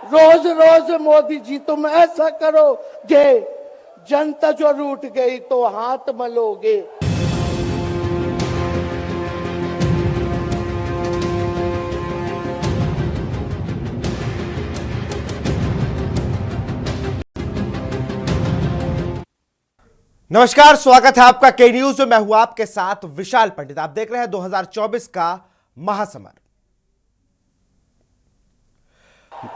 रोज रोज मोदी जी तुम ऐसा करोगे, जनता जो रूठ गई तो हाथ मलोगे। नमस्कार, स्वागत है आपका के न्यूज में। मैं हूं आपके साथ विशाल पंडित। आप देख रहे हैं 2024 का महासमर।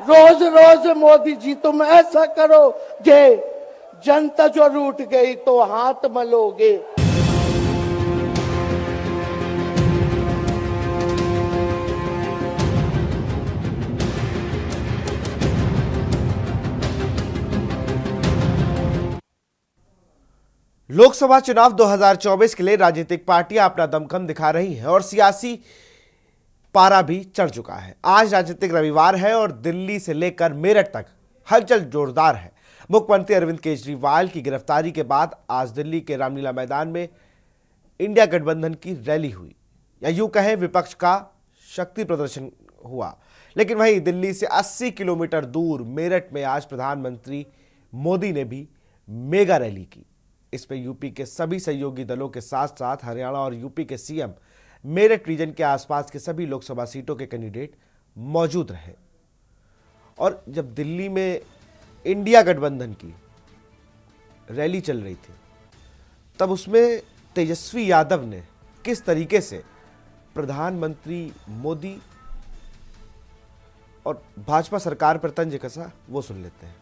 रोज रोज मोदी जी तुम ऐसा करोगे, जनता जो रूठ गई तो हाथ मलोगे। लोकसभा चुनाव 2024 के लिए राजनीतिक पार्टियां अपना दमखम दिखा रही हैं और सियासी पारा भी चढ़ चुका है। आज राजनीतिक रविवार है और दिल्ली से लेकर मेरठ तक हलचल जोरदार है। मुख्यमंत्री अरविंद केजरीवाल की गिरफ्तारी के बाद आज दिल्ली के रामलीला मैदान में इंडिया गठबंधन की रैली हुई, या यूं कहें विपक्ष का शक्ति प्रदर्शन हुआ। लेकिन वहीं दिल्ली से 80 किलोमीटर दूर मेरठ में आज प्रधानमंत्री मोदी ने भी मेगा रैली की। इस पर यूपी के सभी सहयोगी दलों के साथ साथ हरियाणा और यूपी के सीएम, मेरठ रीजन के आसपास के सभी लोकसभा सीटों के कैंडिडेट मौजूद रहे। और जब दिल्ली में इंडिया गठबंधन की रैली चल रही थी, तब उसमें तेजस्वी यादव ने किस तरीके से प्रधानमंत्री मोदी और भाजपा सरकार पर तंज कसा, वो सुन लेते हैं।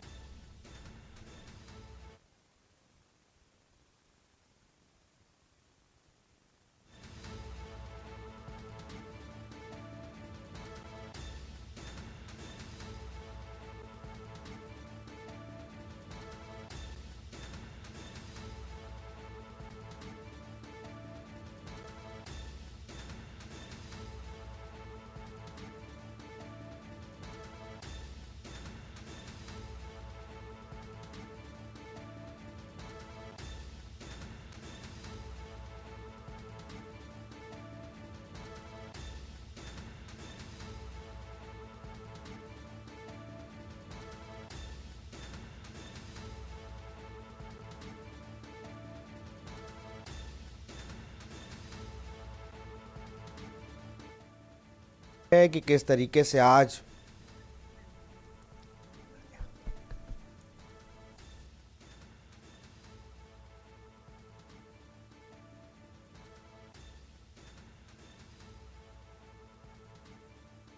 है कि किस तरीके से आज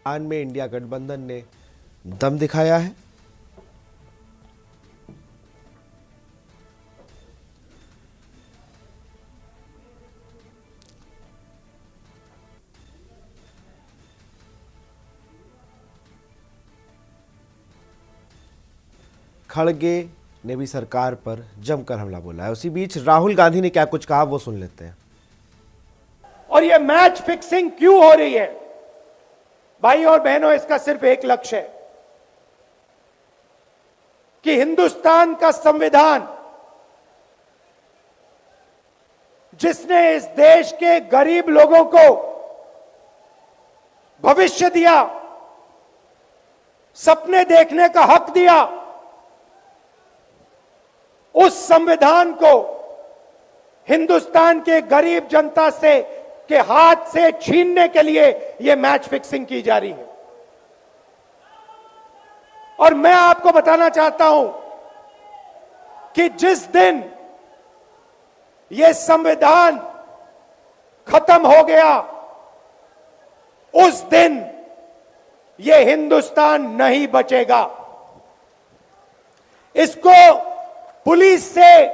में इंडिया गठबंधन ने दम दिखाया है। खड़गे ने भी सरकार पर जमकर हमला बोला है। उसी बीच राहुल गांधी ने क्या कुछ कहा, वो सुन लेते हैं। और ये मैच फिक्सिंग क्यों हो रही है? भाई और बहनों, इसका सिर्फ एक लक्ष्य है कि हिंदुस्तान का संविधान, जिसने इस देश के गरीब लोगों को भविष्य दिया, सपने देखने का हक दिया, उस संविधान को हिंदुस्तान के गरीब जनता से के हाथ से छीनने के लिए यह मैच फिक्सिंग की जा रही है। और मैं आपको बताना चाहता हूं कि जिस दिन यह संविधान खत्म हो गया, उस दिन यह हिंदुस्तान नहीं बचेगा। इसको पुलिस से,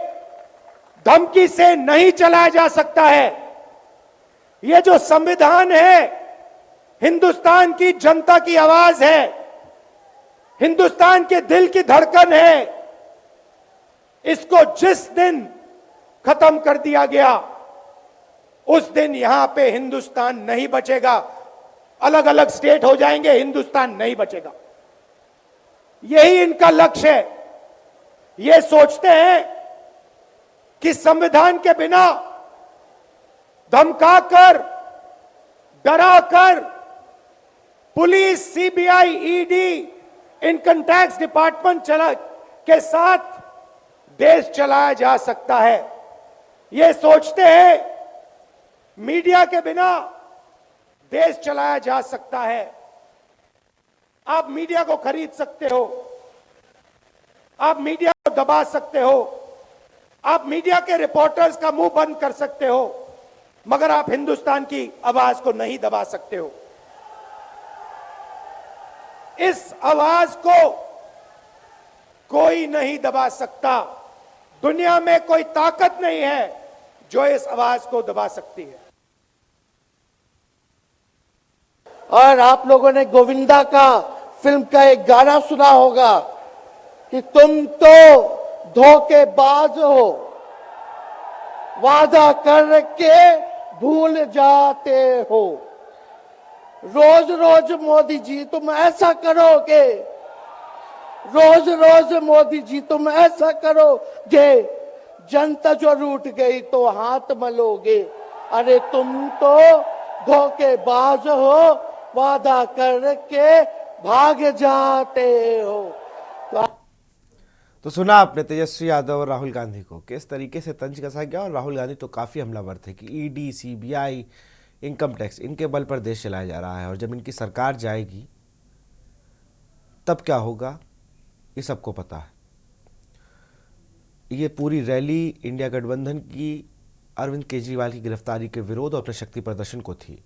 धमकी से नहीं चलाया जा सकता है। यह जो संविधान है, हिंदुस्तान की जनता की आवाज है, हिंदुस्तान के दिल की धड़कन है। इसको जिस दिन खत्म कर दिया गया, उस दिन यहां पे हिंदुस्तान नहीं बचेगा। अलग अलग स्टेट हो जाएंगे, हिंदुस्तान नहीं बचेगा। यही इनका लक्ष्य है। ये सोचते हैं कि संविधान के बिना धमकाकर, डराकर police, CBI, ED, income tax department के साथ देश चलाया जा सकता है। ये सोचते हैं मीडिया के बिना देश चलाया जा सकता है। आप मीडिया को खरीद सकते हो, आप मीडिया को दबा सकते हो, आप मीडिया के रिपोर्टर्स का मुंह बंद कर सकते हो, मगर आप हिंदुस्तान की आवाज को नहीं दबा सकते हो। इस आवाज को कोई नहीं दबा सकता। दुनिया में कोई ताकत नहीं है जो इस आवाज को दबा सकती है। और आप लोगों ने गोविंदा का फिल्म का एक गाना सुना होगा कि तुम तो धोखेबाज हो, वादा करके भूल जाते हो। रोज रोज मोदी जी तुम ऐसा करोगे, रोज रोज मोदी जी तुम ऐसा करोगे, जनता जो रूठ गई तो हाथ मलोगे। अरे तुम तो धोखेबाज हो, वादा करके भाग जाते हो। तो सुना आपने तेजस्वी यादव और राहुल गांधी को किस तरीके से तंज कसा गया। और राहुल गांधी तो काफ़ी हमलावर थे कि ईडी, सीबीआई, इनकम टैक्स, इनके बल पर देश चलाया जा रहा है और जब इनकी सरकार जाएगी तब क्या होगा ये सबको पता है। ये पूरी रैली इंडिया गठबंधन की अरविंद केजरीवाल की गिरफ्तारी के विरोध और अपने शक्ति प्रदर्शन को थी।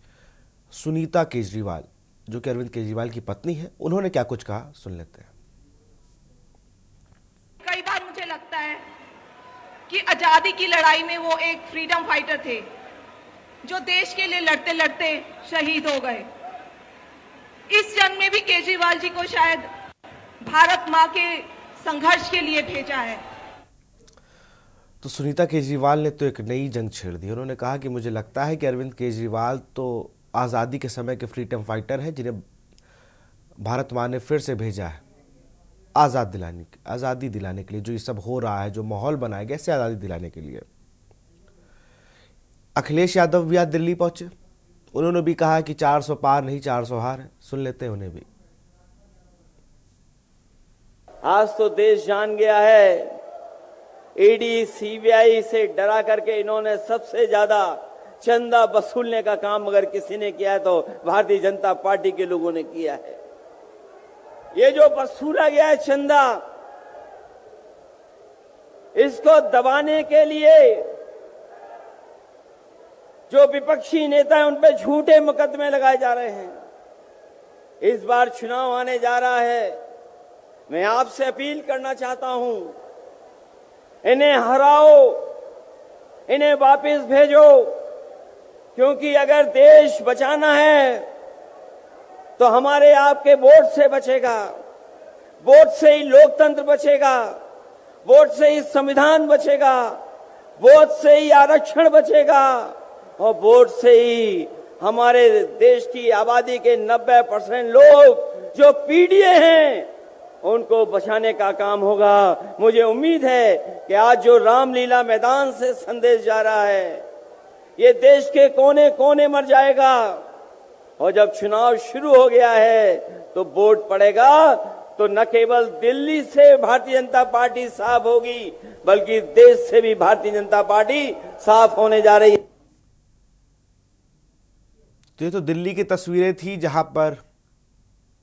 सुनीता केजरीवाल जो कि अरविंद केजरीवाल की पत्नी है, उन्होंने क्या कुछ कहा सुन लेते हैं। कई बार मुझे लगता है कि आजादी की लड़ाई में वो एक फ्रीडम फाइटर थे जो देश के लिए लड़ते लड़ते शहीद हो गए। इस जन्म में भी केजरीवाल जी को शायद भारत मां के संघर्ष के लिए भेजा है। तो सुनीता केजरीवाल ने तो एक नई जंग छेड़ दी। उन्होंने कहा कि मुझे लगता है कि अरविंद केजरीवाल तो आज़ादी के समय के फ्रीडम फाइटर हैं जिन्हें भारत मां ने फिर से भेजा है आज़ादी दिलाने के लिए। जो ये सब हो रहा है, जो माहौल बनाया गया, इससे आज़ादी दिलाने के लिए। अखिलेश यादव भी आज दिल्ली पहुंचे। उन्होंने भी कहा कि 400 पार नहीं 400 हार है। सुन लेते हैं उन्हें भी। आज तो देश जान गया है, ईडी सीबीआई से डरा करके इन्होंने सबसे ज्यादा चंदा वसूलने का काम अगर किसी ने किया है तो भारतीय जनता पार्टी के लोगों ने किया है। ये जो वसूला गया है चंदा, इसको दबाने के लिए जो विपक्षी नेता हैं उन पे झूठे मुकदमे लगाए जा रहे हैं। इस बार चुनाव आने जा रहा है, मैं आपसे अपील करना चाहता हूं, इन्हें हराओ, इन्हें वापस भेजो, क्योंकि अगर देश बचाना है तो हमारे आपके वोट से बचेगा, वोट से ही लोकतंत्र बचेगा, वोट से ही संविधान बचेगा, वोट से ही आरक्षण बचेगा और वोट से ही हमारे देश की आबादी के 90% लोग जो पीड़ित हैं उनको बचाने का काम होगा। मुझे उम्मीद है कि आज जो रामलीला मैदान से संदेश जा रहा है, ये देश के कोने कोने मर जाएगा और जब चुनाव शुरू हो गया है तो वोट पड़ेगा तो न केवल दिल्ली से भारतीय जनता पार्टी साफ होगी बल्कि देश से भी भारतीय जनता पार्टी साफ होने जा रही है। तो ये तो दिल्ली की तस्वीरें थी जहां पर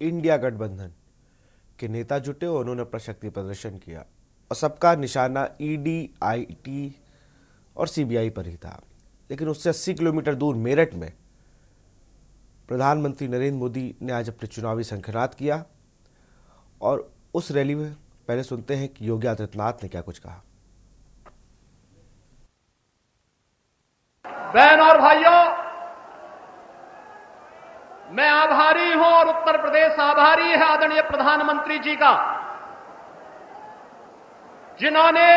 इंडिया गठबंधन के नेता जुटे और उन्होंने अपना शक्ति प्रदर्शन किया और सबका निशाना ईडी, आईटी और सीबीआई पर ही था। लेकिन उससे 80 किलोमीटर दूर मेरठ में प्रधानमंत्री नरेंद्र मोदी ने आज अपने चुनावी संखनात किया और उस रैली में पहले सुनते हैं कि योगी आदित्यनाथ ने क्या कुछ कहा। बहन और भाइयों, मैं आभारी हूं और उत्तर प्रदेश आभारी है आदरणीय प्रधानमंत्री जी का, जिन्होंने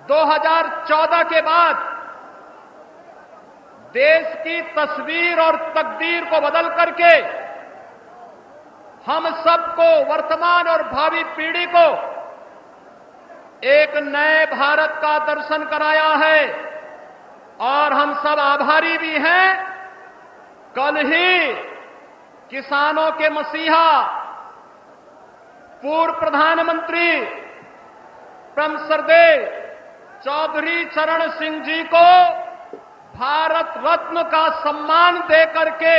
2014 के बाद देश की तस्वीर और तकदीर को बदल करके हम सबको, वर्तमान और भावी पीढ़ी को एक नए भारत का दर्शन कराया है और हम सब आभारी भी हैं। कल ही किसानों के मसीहा पूर्व प्रधानमंत्री परम श्रद्धेय चौधरी चरण सिंह जी को भारत रत्न का सम्मान देकर के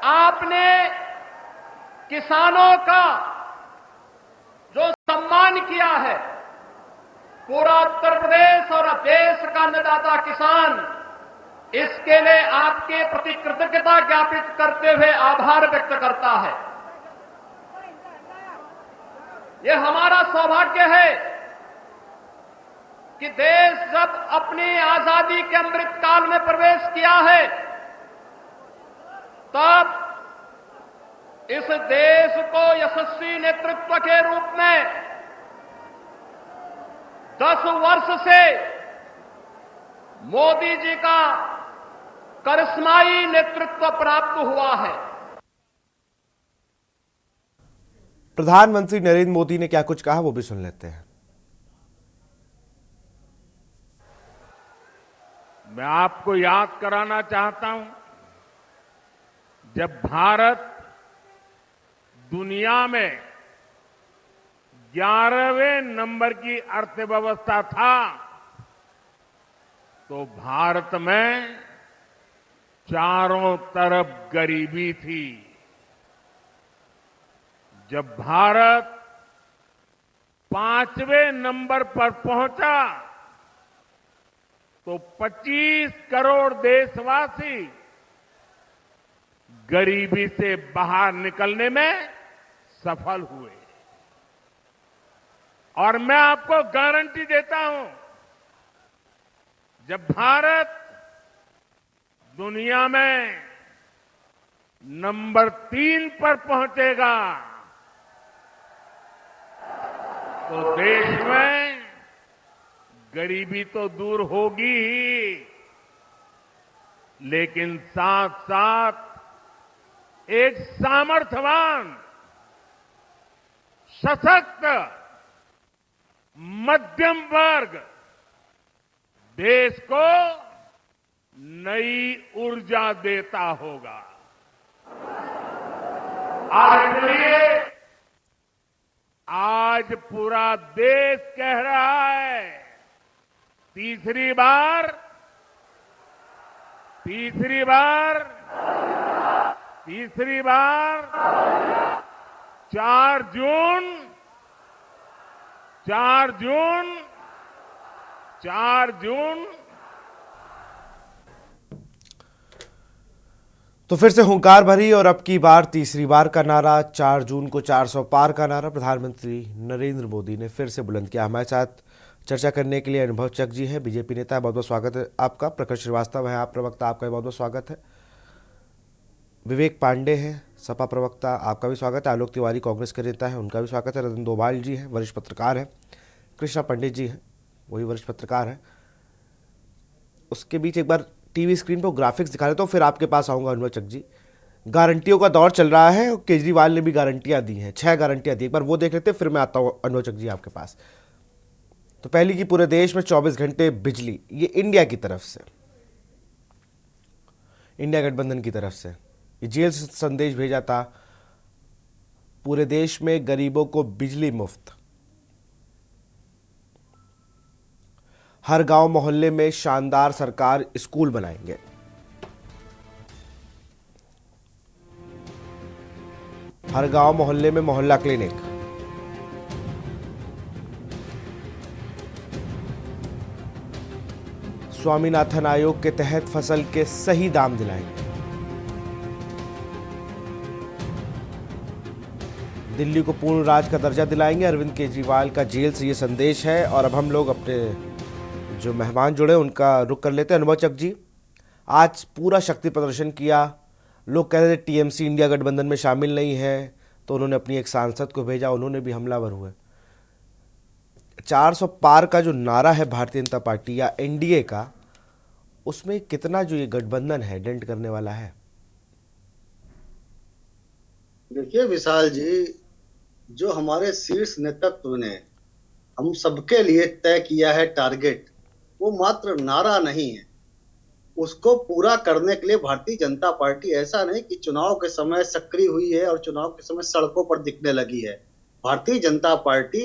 आपने किसानों का जो सम्मान किया है, पूरा उत्तर प्रदेश और देश का अन्नदाता किसान इसके लिए आपके प्रति कृतज्ञता ज्ञापित करते हुए आभार व्यक्त करता है। यह हमारा सौभाग्य है कि देश जब अपनी आजादी के अमृत काल में प्रवेश किया है, तब इस देश को यशस्वी नेतृत्व के रूप में 10 वर्ष से मोदी जी का करिश्माई नेतृत्व प्राप्त हुआ है। प्रधानमंत्री नरेंद्र मोदी ने क्या कुछ कहा वो भी सुन लेते हैं। मैं आपको याद कराना चाहता हूं, जब भारत दुनिया में 11वें नंबर की अर्थव्यवस्था था, तो भारत में चारों तरफ गरीबी थी। जब भारत 5वें नंबर पर पहुंचा, तो 25 करोड़ देशवासी गरीबी से बाहर निकलने में सफल हुए। और मैं आपको गारंटी देता हूं, जब भारत दुनिया में नंबर 3 पर पहुंचेगा, तो देश में गरीबी तो दूर होगी ही, लेकिन साथ साथ एक सामर्थ्यवान, सशक्त मध्यम वर्ग देश को नई ऊर्जा देता होगा। आज पूरा देश कह रहा है, तीसरी बार 4 जून। तो फिर से हुंकार भरी और अब की बार तीसरी बार का नारा, 4 जून को 400 पार का नारा प्रधानमंत्री नरेंद्र मोदी ने फिर से बुलंद किया। हमारे साथ चर्चा करने के लिए अनुभव चक जी हैं, बीजेपी नेता है। बहुत बहुत स्वागत है आपका। प्रकाश श्रीवास्तव है आप प्रवक्ता, आपका भी बहुत बहुत स्वागत है। विवेक पांडे हैं सपा प्रवक्ता, आपका भी स्वागत है। आलोक तिवारी कांग्रेस के नेता है, उनका भी स्वागत है। रतन डोभाल जी हैं, वरिष्ठ पत्रकार हैं। कृष्णा पंडित जी हैं, वही वरिष्ठ पत्रकार हैं। उसके बीच एक बार टीवी स्क्रीन पर ग्राफिक्स दिखा देता हूँ, फिर आपके पास आऊँगा अनुभव चक जी। गारंटियों का दौर चल रहा है और केजरीवाल ने भी गारंटियाँ दी हैं, 6 गारंटियाँ दी। एक बार वो देख लेते, फिर मैं आता हूँ अनुभव चक जी आपके पास। तो पहली की पूरे देश में 24 घंटे बिजली, ये इंडिया की तरफ से, इंडिया गठबंधन की तरफ से ये जेल से संदेश भेजा था, पूरे देश में गरीबों को बिजली मुफ्त, हर गांव मोहल्ले में शानदार सरकार स्कूल बनाएंगे। हर गांव मोहल्ले में मोहल्ला क्लिनिक, स्वामीनाथन आयोग के तहत फसल के सही दाम दिलाएंगे। दिल्ली को पूर्ण राज्य का दर्जा दिलाएंगे। अरविंद केजरीवाल का जेल से ये संदेश है। और अब हम लोग अपने जो मेहमान जुड़े उनका रुख कर लेते हैं। अनुभव चक जी, आज पूरा शक्ति प्रदर्शन किया। लोग कह रहे थे टीएमसी इंडिया गठबंधन में शामिल नहीं है, तो उन्होंने अपनी एक सांसद को भेजा, उन्होंने भी हमलावर हुए। 400 पार का जो नारा है भारतीय जनता पार्टी या एनडीए का, उसमें कितना जो ये गठबंधन है डेंट करने वाला है? देखिए विशाल जी, जो हमारे शीर्ष नेतृत्व ने हम सबके लिए तय किया है टारगेट, वो मात्र नारा नहीं है, उसको पूरा करने के लिए भारतीय जनता पार्टी ऐसा नहीं कि चुनाव के समय सक्रिय हुई है और चुनाव के समय सड़कों पर दिखने लगी है। भारतीय जनता पार्टी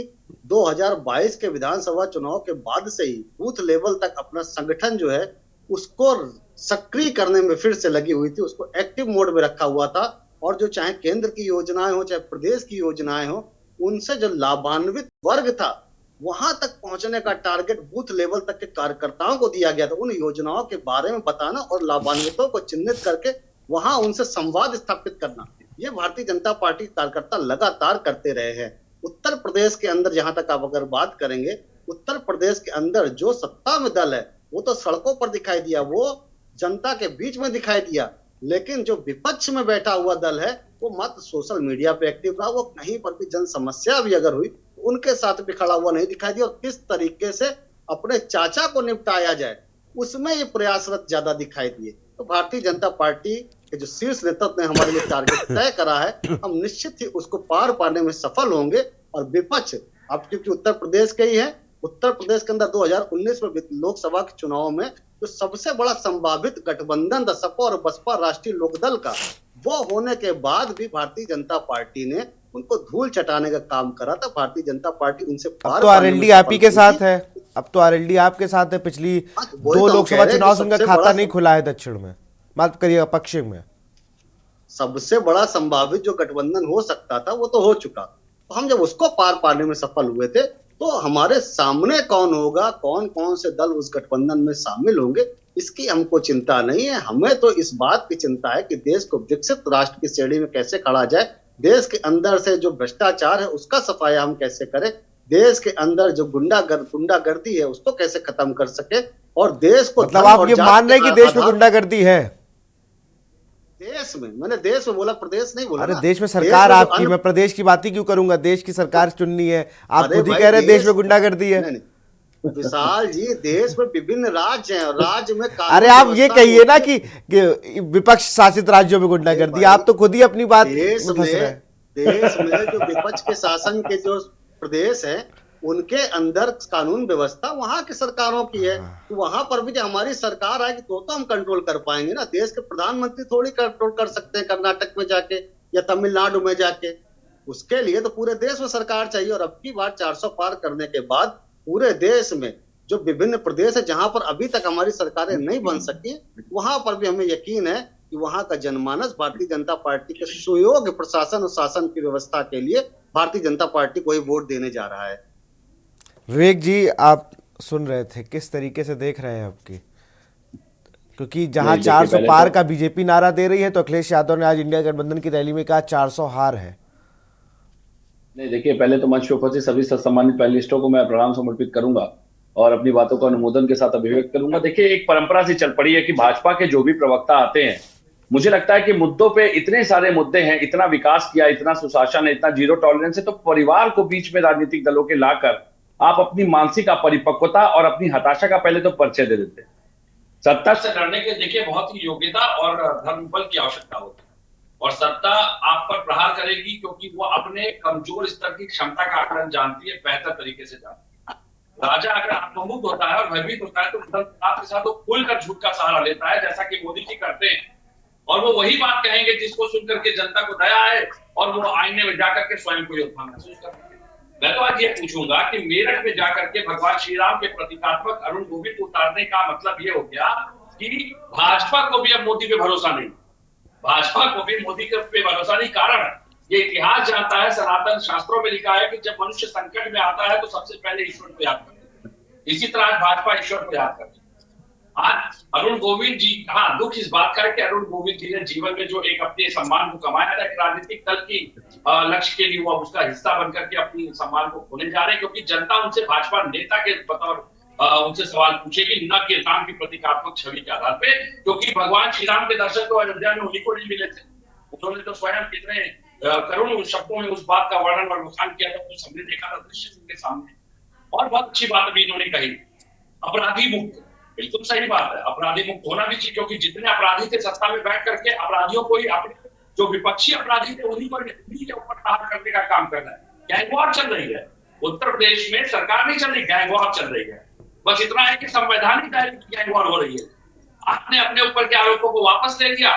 2022 के विधानसभा चुनाव के बाद से ही बूथ लेवल तक अपना संगठन जो है उसको सक्रिय करने में फिर से लगी हुई थी, उसको एक्टिव मोड में रखा हुआ था। और जो चाहे केंद्र की योजनाएं हो चाहे प्रदेश की योजनाएं हो, उनसे जो लाभान्वित वर्ग था वहां तक पहुंचने का टारगेट बूथ लेवल तक के कार्यकर्ताओं को दिया गया था। उन योजनाओं के बारे में बताना और लाभान्वितों को चिन्हित करके वहां उनसे संवाद स्थापित करना, ये भारतीय जनता पार्टी कार्यकर्ता लगातार करते रहे हैं। उत्तर प्रदेश के अंदर जहां तक आप अगर बात करेंगे, उत्तर प्रदेश के अंदर जो सत्ता में दल है वो तो सड़कों पर दिखाई दिया, वो जनता के बीच में दिखाई दिया, लेकिन जो विपक्ष में बैठा हुआ दल है वो मात्र सोशल मीडिया पे एक्टिव रहा। वो कहीं पर भी जन समस्या भी अगर हुई तो उनके साथ भी खड़ा हुआ नहीं दिखाई दिया। और किस तरीके से अपने चाचा को निपटाया जाए उसमें ये प्रयासरत ज्यादा दिखाई दिए। तो भारतीय जनता पार्टी के जो शीर्ष नेतृत्व ने हमारे लिए टारगेट तय करा है, हम निश्चित ही उसको पार पाने में सफल होंगे। और विपक्ष अब क्योंकि उत्तर प्रदेश के ही है, उत्तर प्रदेश के अंदर 2019 में लोकसभा के चुनाव में जो सबसे बड़ा संभावित गठबंधन था सपा और बसपा राष्ट्रीय लोकदल का, वो होने के बाद भी भारतीय जनता पार्टी ने उनको धूल चटाने का काम करा था। भारतीय जनता पार्टी उनसे अब तो आरएलडी आप ही के साथ है, अब तो आरएलडी आपके साथ है। पिछली 2 लोकसभा चुनाव से उनका खाता नहीं खुला है दक्षिण में, बात करिए पश्चिम में। सबसे बड़ा संभावित जो गठबंधन हो सकता था वो तो हो चुका। तो हम जब उसको पार पाने में सफल हुए थे तो हमारे सामने कौन होगा, कौन कौन से दल उस गठबंधन में शामिल होंगे, इसकी हमको चिंता नहीं है। हमें तो इस बात की चिंता है कि देश को विकसित राष्ट्र की श्रेणी में कैसे खड़ा जाए, देश के अंदर से जो भ्रष्टाचार है उसका सफाया हम कैसे करें, देश के अंदर जो गुंडागर्दी है उसको कैसे खत्म कर सके, और देश को मतलब आप ये मान रहे हैं कि देश में गुंडागर्दी है? देश में, मैंने देश में बोला, प्रदेश नहीं बोला। अरे देश में सरकार आपकी, मैं प्रदेश की बात ही क्यों करूंगा, देश की सरकार चुननी है। आप खुद ही कह रहे हैं देश में गुंडागर्दी है। विशाल जी, देश में विभिन्न राज्य हैं, राज्य में अरे आप ये कहिए ना कि विपक्ष शासित राज्यों में गुंडागर्दी, आप तो खुद ही अपनी बात देश में जो विपक्ष के शासन के जो प्रदेश है उनके अंदर कानून व्यवस्था वहां की सरकारों की है। तो वहां पर भी जो हमारी सरकार आएगी तो हम कंट्रोल कर पाएंगे ना। देश के प्रधानमंत्री थोड़ी कंट्रोल कर सकते हैं कर्नाटक में जाके या तमिलनाडु में जाके, उसके लिए तो पूरे देश में सरकार चाहिए। और अब की बार 400 पार करने के बाद पूरे देश में जो विभिन्न प्रदेश है जहां पर अभी तक हमारी सरकारें नहीं बन सकी, वहां पर भी हमें यकीन है कि वहां का जनमानस भारतीय जनता पार्टी के सुयोग्य प्रशासन और शासन की व्यवस्था के लिए भारतीय जनता पार्टी को ही वोट देने जा रहा है। विवेक जी, आप सुन रहे थे, किस तरीके से देख रहे हैं आपकी? क्योंकि जहां 400 पार का बीजेपी नारा दे रही है, तो अखिलेश यादव ने आज इंडिया गठबंधन की रैली में कहा 400 हार है। नहीं, देखिए, पहले तो मंच पर उपस्थित सभी सम्मानित पैनलिस्टों को मैं प्रणाम समर्पित करूंगा और अपनी बातों को अनुमोदन के साथ अभिव्यक्त करूंगा। देखिए, एक परंपरा सी चल पड़ी है कि भाजपा के जो भी प्रवक्ता आते हैं, मुझे लगता है कि मुद्दों पे इतने सारे मुद्दे हैं, इतना विकास किया, इतना सुशासन है, इतना जीरो टॉलरेंस है, तो परिवार को बीच में राजनीतिक दलों के लाकर आप अपनी मानसिक अपरिपक्वता और अपनी हताशा का पहले तो परिचय दे देते हैं। सत्ता से लड़ने के देखिए बहुत ही योग्यता और धर्मबल की आवश्यकता होती है, और सत्ता आप पर प्रहार करेगी क्योंकि वो अपने कमजोर स्तर की क्षमता का आकलन जानती है, बेहतर तरीके से जानती है। राजा अगर आत्ममुक्त होता है और भयभीत होता है तो आपके साथ वो खुलकर झूठ का सहारा लेता है, जैसा कि मोदी जी करते हैं। और वो वही बात कहेंगे जिसको सुनकर के जनता को दया है और वो आईने में जाकर के स्वयं को योद्धा महसूस करते हैं। मैं तो आज ये पूछूंगा कि मेरठ में जाकर के भगवान श्री राम के प्रतीकात्मक अरुण गोविंद को उतारने का मतलब ये हो गया कि भाजपा को भी अब मोदी पे भरोसा नहीं, भाजपा को भी मोदी के पे भरोसा नहीं। कारण ये इतिहास जानता है, सनातन शास्त्रों में लिखा है कि जब मनुष्य संकट में आता है तो सबसे पहले ईश्वर को याद करता है। इसी तरह आज भाजपा ईश्वर को याद करती है। आज अरुण गोविंद जी, हाँ, दुख इस बात का है कि अरुण गोविंद जी ने जीवन में जो एक अपने सम्मान को कमाया था, एक राजनीतिक दल की लक्ष्य के लिए वो उसका हिस्सा बनकर के अपनी सम्मान को खोने जा रहे हैं, क्योंकि जनता उनसे भाजपा नेता के बतौर उनसे सवाल पूछेगी, न कि राम की प्रतीकात्मक छवि के आधार पे। क्योंकि भगवान श्री राम के दर्शन तो अयोध्या में उन्हीं को नहीं मिले थे, उन्होंने तो स्वयं कितने करुण शब्दों में उस बात का वर्णन और बखान किया था, कुछ हमने देखा था दृश्य उनके सामने। और बहुत अच्छी बात भी इन्होंने कही, अपराधी मुक्त, बिल्कुल सही बात है, अपराधी मुक्त होना भी चाहिए, क्योंकि जितने अपराधी थे सत्ता में बैठ करके अपराधियों को ही, अपने जो विपक्षी अपराधी थे उन्हीं के ऊपर प्रहार करने का काम करना है। गैंग वॉर चल रही है उत्तर प्रदेश में, सरकार नहीं चल रही, गैंग वॉर चल रही है। बस इतना है कि संवैधानिक दायरे की गैंग वॉर हो रही है। आपने अपने ऊपर के आरोपों को वापस ले लिया,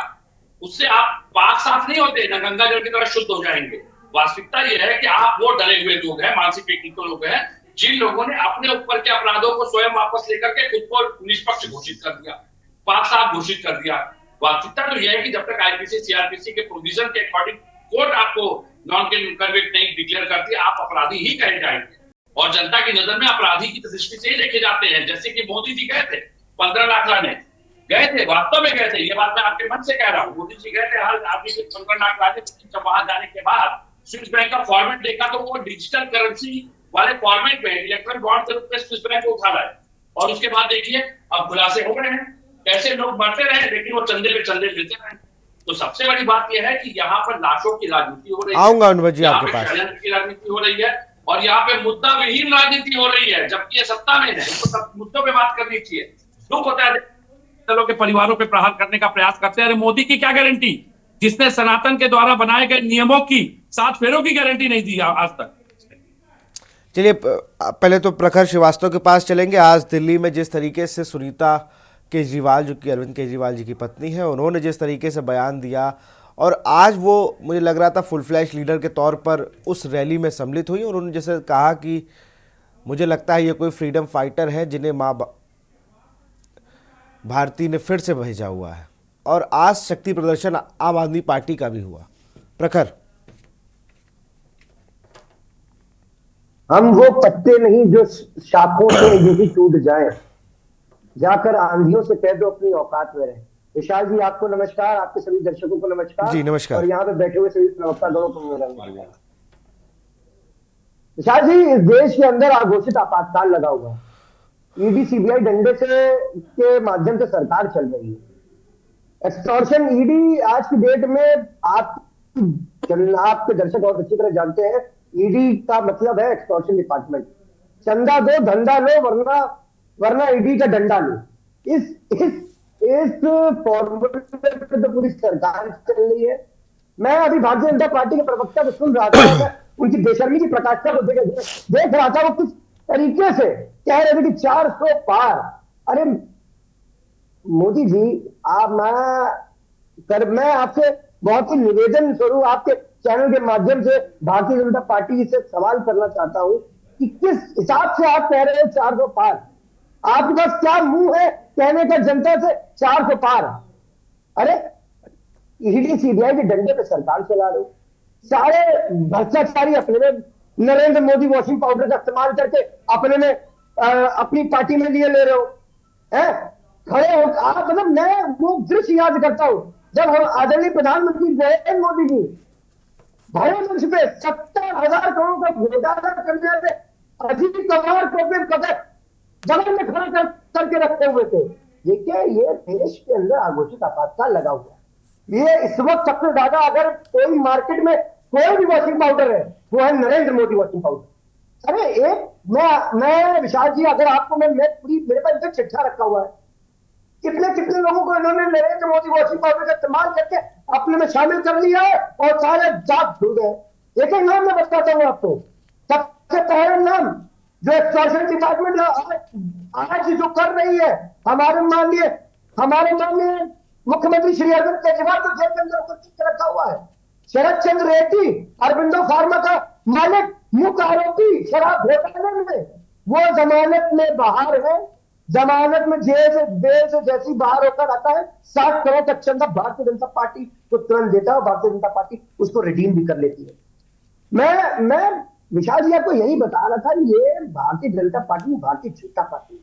उससे आप पाक साफ नहीं होते, ना गंगा जल की तरह शुद्ध हो जाएंगे। वास्तविकता यह है कि आप वो डरे हुए लोग हैं, मानसिक विकृत लोग हैं, जिन लोगों ने अपने ऊपर के अपराधों को स्वयं वापस लेकर के खुद को निष्पक्ष घोषित कर दिया, पाक साफ घोषित कर दिया। वास्तविकता तो यह है कि जब तक आईपीसी सीआरपीसी के प्रोविजन के अकॉर्डिंग कोर्ट आपको नॉन कन्विक्ट नहीं डिक्लेयर करती, आप अपराधी ही कहे जाएंगे और जनता की नजर में अपराधी की दृष्टि से ही देखे जाते हैं। जैसे कि मोदी जी गए थे 15 लाख लाने, गए थे, वास्तव में गए थे, ये बात मैं आपके मन से कह रहा हूँ। मोदी जी गए थे हर आदमी से 15 लाख लाने, जब वहां जाने के बाद स्विस बैंक का फॉर्मेट देखा तो वो डिजिटल करेंसी वाले फॉर्मेट में इलेक्ट्रॉनिक बॉन्ड के रूप में स्विस बैंक को उठा लाए। और उसके बाद देखिए अब खुलासे हो गए हैं, कैसे लोग मरते रहे लेकिन वो चंदे पे चंदे लेते रहे। तो सबसे बड़ी बात यह है कि यहाँ पर लाशों की राजनीति हो रही है, आऊंगा अनुभव जी आपके पास, षड्यंत्र की राजनीति हो रही है और यहाँ पे मुद्दा विहीन राजनीति हो रही है, जबकि ये सत्ता में है, इसको सब मुद्दों पे बात करनी चाहिए। दुख होता है दलों के परिवारों पे प्रहार करने का प्रयास करते हैं। अरे मोदी की क्या गारंटी, जिसने सनातन के द्वारा बनाए गए नियमों की 7 फेरों की गारंटी नहीं दी आज तक। चलिए पहले तो प्रखर श्रीवास्तव के पास चलेंगे। आज दिल्ली में जिस तरीके से सुनीता केजरीवाल, जो कि अरविंद केजरीवाल जी की पत्नी है, उन्होंने जिस तरीके से बयान दिया और आज वो मुझे लग रहा था फुल फ्लैश लीडर के तौर पर उस रैली में सम्मिलित हुई और उन्होंने जैसे कहा कि मुझे लगता है ये कोई फ्रीडम फाइटर है जिन्हें माँ भारती ने फिर से भेजा हुआ है। और आज शक्ति प्रदर्शन आम आदमी पार्टी का भी हुआ। प्रखर, हम वो पत्ते नहीं जो शाखों से यही टूट जाएं, जाकर आंधियों से कह दो अपनी औकात में रहे। विशाल जी आपको नमस्कार, आपके सभी दर्शकों को नमस्कार। जी नमस्कार। और यहाँ पे बैठे हुए सभी प्रवक्ता दोनों को मेरा नमस्कार। विशाल जी, इस देश के अंदर आघोषित आपातकाल लगा हुआ, ईडी सीबीआई डंडे से के माध्यम से सरकार चल रही है। एक्सटॉर्शन ईडी आज की डेट में आपके दर्शक बहुत अच्छी तरह जानते हैं, ईडी का मतलब है एक्सटॉर्शन डिपार्टमेंट। चंदा दो धंधा लो, वरना ईडी का डंडा लो। इस फॉर्मूले पे तो पूरी सरकार चल रही है। मैं अभी भारतीय जनता पार्टी के प्रवक्ता को सुन रहा था, उनकी बेशर्मी की प्रकाशिका को देख रहा था, वो किस तरीके से कह रहे थे कि 400 पार। अरे मोदी जी, मैं आपसे बहुत ही निवेदन स्वरूप आपके चैनल के माध्यम से भारतीय जनता पार्टी से सवाल करना चाहता हूं कि किस हिसाब से आप कह रहे हैं 400 पार? आपके पास क्या मुंह है कहने का जनता से 400 पार? अरे ईडी सीबीआई के डंडे पे सरकार चला रहे हो, सारे भ्रष्टाचारी अपने में नरेंद्र मोदी वॉशिंग पाउडर का इस्तेमाल करके अपने में अपनी पार्टी में लिए ले रहे हो, हैं? खड़े हो आप, मतलब मैं वो दृश्य याद करता हूं जब हम आदरणीय प्रधानमंत्री नरेंद्र मोदी जी भरे मंच पे 70,000 करोड़ का घोटाला करने वाले अजीत पवार को भी जगह में खड़ा करके रखे हुए थे। देखिए, ये देश के अंदर आघोषित आपातकाल लगा हुआ है। ये इस वक्त सबसे ज्यादा अगर कोई मार्केट में कोई भी वॉशिंग पाउडर है वो है नरेंद्र मोदी वॉशिंग पाउडर। अरे एक मैं विशाल जी, अगर आपको मेरे पास इधर चिट्ठा रखा हुआ है, कितने लोगों को इन्होंने नरेंद्र मोदी वॉशिंग पाउडर का इस्तेमाल करके अपने में शामिल कर लिया है और सारे जात खुल गए। एक नाम मैं बताता हूं आपको, सबसे पहला नाम जो एक्सटॉर्शन डिपार्टमेंट आज जो कर रही है, हमारे माननीय मुख्यमंत्री श्री अरविंद केजरीवाल को जेल के अंदर उपस्थित रखा हुआ है। शरद चंद्र रेड्डी, अरबिंदो फार्मा का मालिक, मुख्य आरोपी शराब घोटाले में, वो जमानत में बाहर है। जमानत में जेल से जैसी बाहर होकर आता है, 60 करोड़ तक चंदा भारतीय जनता पार्टी को तुरंत देता है और भारतीय जनता पार्टी उसको रिडीम भी कर लेती है। मैं विशाल जी आपको यही बता रहा था, ये भारतीय जनता पार्टी भारतीय झूठा पार्टी है,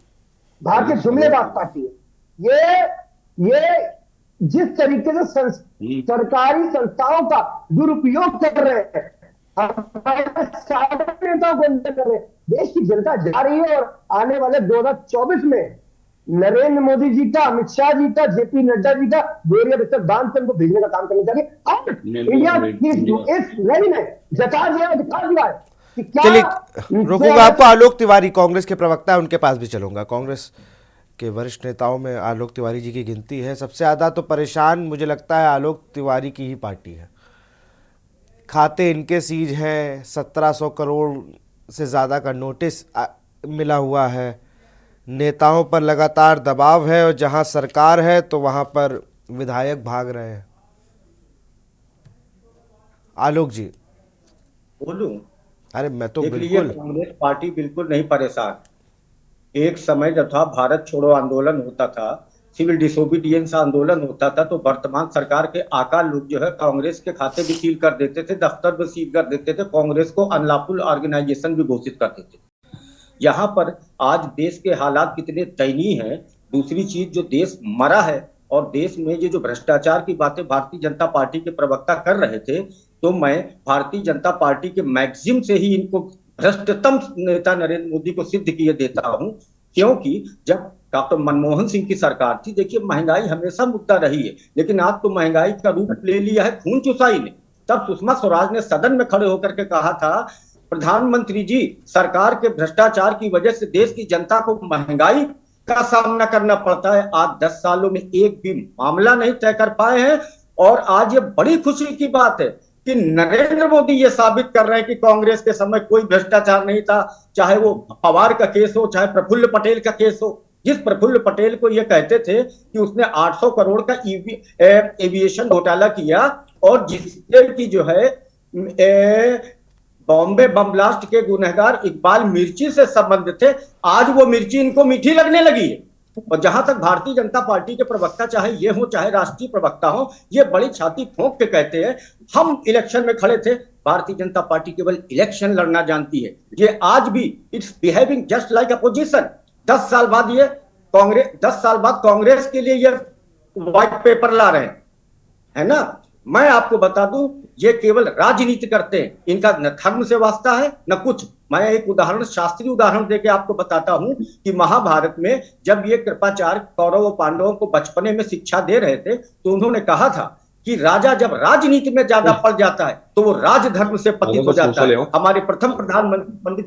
भारतीय जुमलेबाज पार्टी है। ये जिस तरीके से सरकारी संस्थाओं का दुरुपयोग कर रहे हैं, नेताओं को कर रहे हैं, देश की जनता जा रही है। और आने वाले 2024 में नरेंद्र मोदी जी का, अमित शाह जी का, जेपी नड्डा जी का बोरिया बिस्तर बांध कर उनको भेजने का काम करना चाहिए। और इंडिया इस रैली में दिखा दिया है। चलिए रोकूंगा आपको। आलोक तिवारी कांग्रेस के प्रवक्ता है, उनके पास भी चलूंगा। कांग्रेस के वरिष्ठ नेताओं में आलोक तिवारी जी की गिनती है। सबसे ज़्यादा तो परेशान मुझे लगता है आलोक तिवारी की ही पार्टी है। खाते इनके सीज हैं, 1700 करोड़ से ज़्यादा का नोटिस मिला हुआ है, नेताओं पर लगातार दबाव है और जहां सरकार है तो वहां पर विधायक भाग रहे हैं। आलोक जी। बोलूं? अरे मैं तो देख लीजिए, बिल्कुल। कांग्रेस पार्टी बिल्कुल नहीं परेशान। एक समय जब था भारत छोड़ो आंदोलन होता था, सिविल डिसोबीडियंस आंदोलन होता था, तो वर्तमान सरकार के आका लोग जो है कांग्रेस के खाते भी सील कर देते थे, दफ्तर भी सील कर देते थे, कांग्रेस को अनलॉफुल ऑर्गेनाइजेशन भी घोषित कर देते थे। यहाँ पर आज देश के हालात कितने दयनीय हैं। दूसरी चीज, जो देश मरा है और देश में ये जो भ्रष्टाचार की बातें भारतीय जनता पार्टी के प्रवक्ता कर रहे थे, तो मैं भारतीय जनता पार्टी के मैक्सिम से ही इनको भ्रष्टतम नेता नरेंद्र मोदी को सिद्ध किए देता हूं। क्योंकि जब डॉक्टर मनमोहन सिंह की सरकार थी, देखिए महंगाई हमेशा मुद्दा रही है, लेकिन आज तो महंगाई का रूप ले लिया है खून चुसाई ने। तब सुषमा स्वराज ने सदन में खड़े होकर के कहा था, प्रधानमंत्री जी, सरकार के भ्रष्टाचार की वजह से देश की जनता को महंगाई का सामना करना पड़ता है। आज 10 सालों में एक भी मामला नहीं तय कर पाए हैं। और आज ये बड़ी खुशी की बात है कि नरेंद्र मोदी ये साबित कर रहे हैं कि कांग्रेस के समय कोई भ्रष्टाचार नहीं था, चाहे वो पवार का केस हो, चाहे प्रफुल्ल पटेल का केस हो। जिस प्रफुल्ल पटेल को ये कहते थे कि उसने 800 करोड़ का एविएशन घोटाला किया और जिससे कि जो है बॉम्बे बम ब्लास्ट के गुनहगार इकबाल मिर्ची से संबंध थे, आज वो मिर्ची इनको मीठी लगने लगी है। और जहां तक भारतीय जनता पार्टी के प्रवक्ता, चाहे ये हो चाहे राष्ट्रीय प्रवक्ता हो, ये बड़ी छाती ठोंक के कहते हैं हम इलेक्शन में खड़े थे। भारतीय जनता पार्टी केवल इलेक्शन लड़ना जानती है। ये आज भी it's behaving just like opposition. 10 साल बाद ये कांग्रेस, 10 साल बाद कांग्रेस के लिए ये व्हाइट पेपर ला रहे हैं, है ना। मैं आपको बता दूं, ये केवल राजनीति करते हैं, इनका न धर्म से वास्ता है न कुछ। मैं एक उदाहरण, शास्त्रीय उदाहरण देके आपको बताता हूं कि महाभारत में जब ये कृपाचार्य कौरव और पांडवों को बचपने में शिक्षा दे रहे थे, तो उन्होंने कहा था कि राजा जब राजनीति में ज्यादा पड़ जाता है तो वो राजधर्म से पतित हो जाता है। हमारे प्रथम प्रधानमंत्री पंडित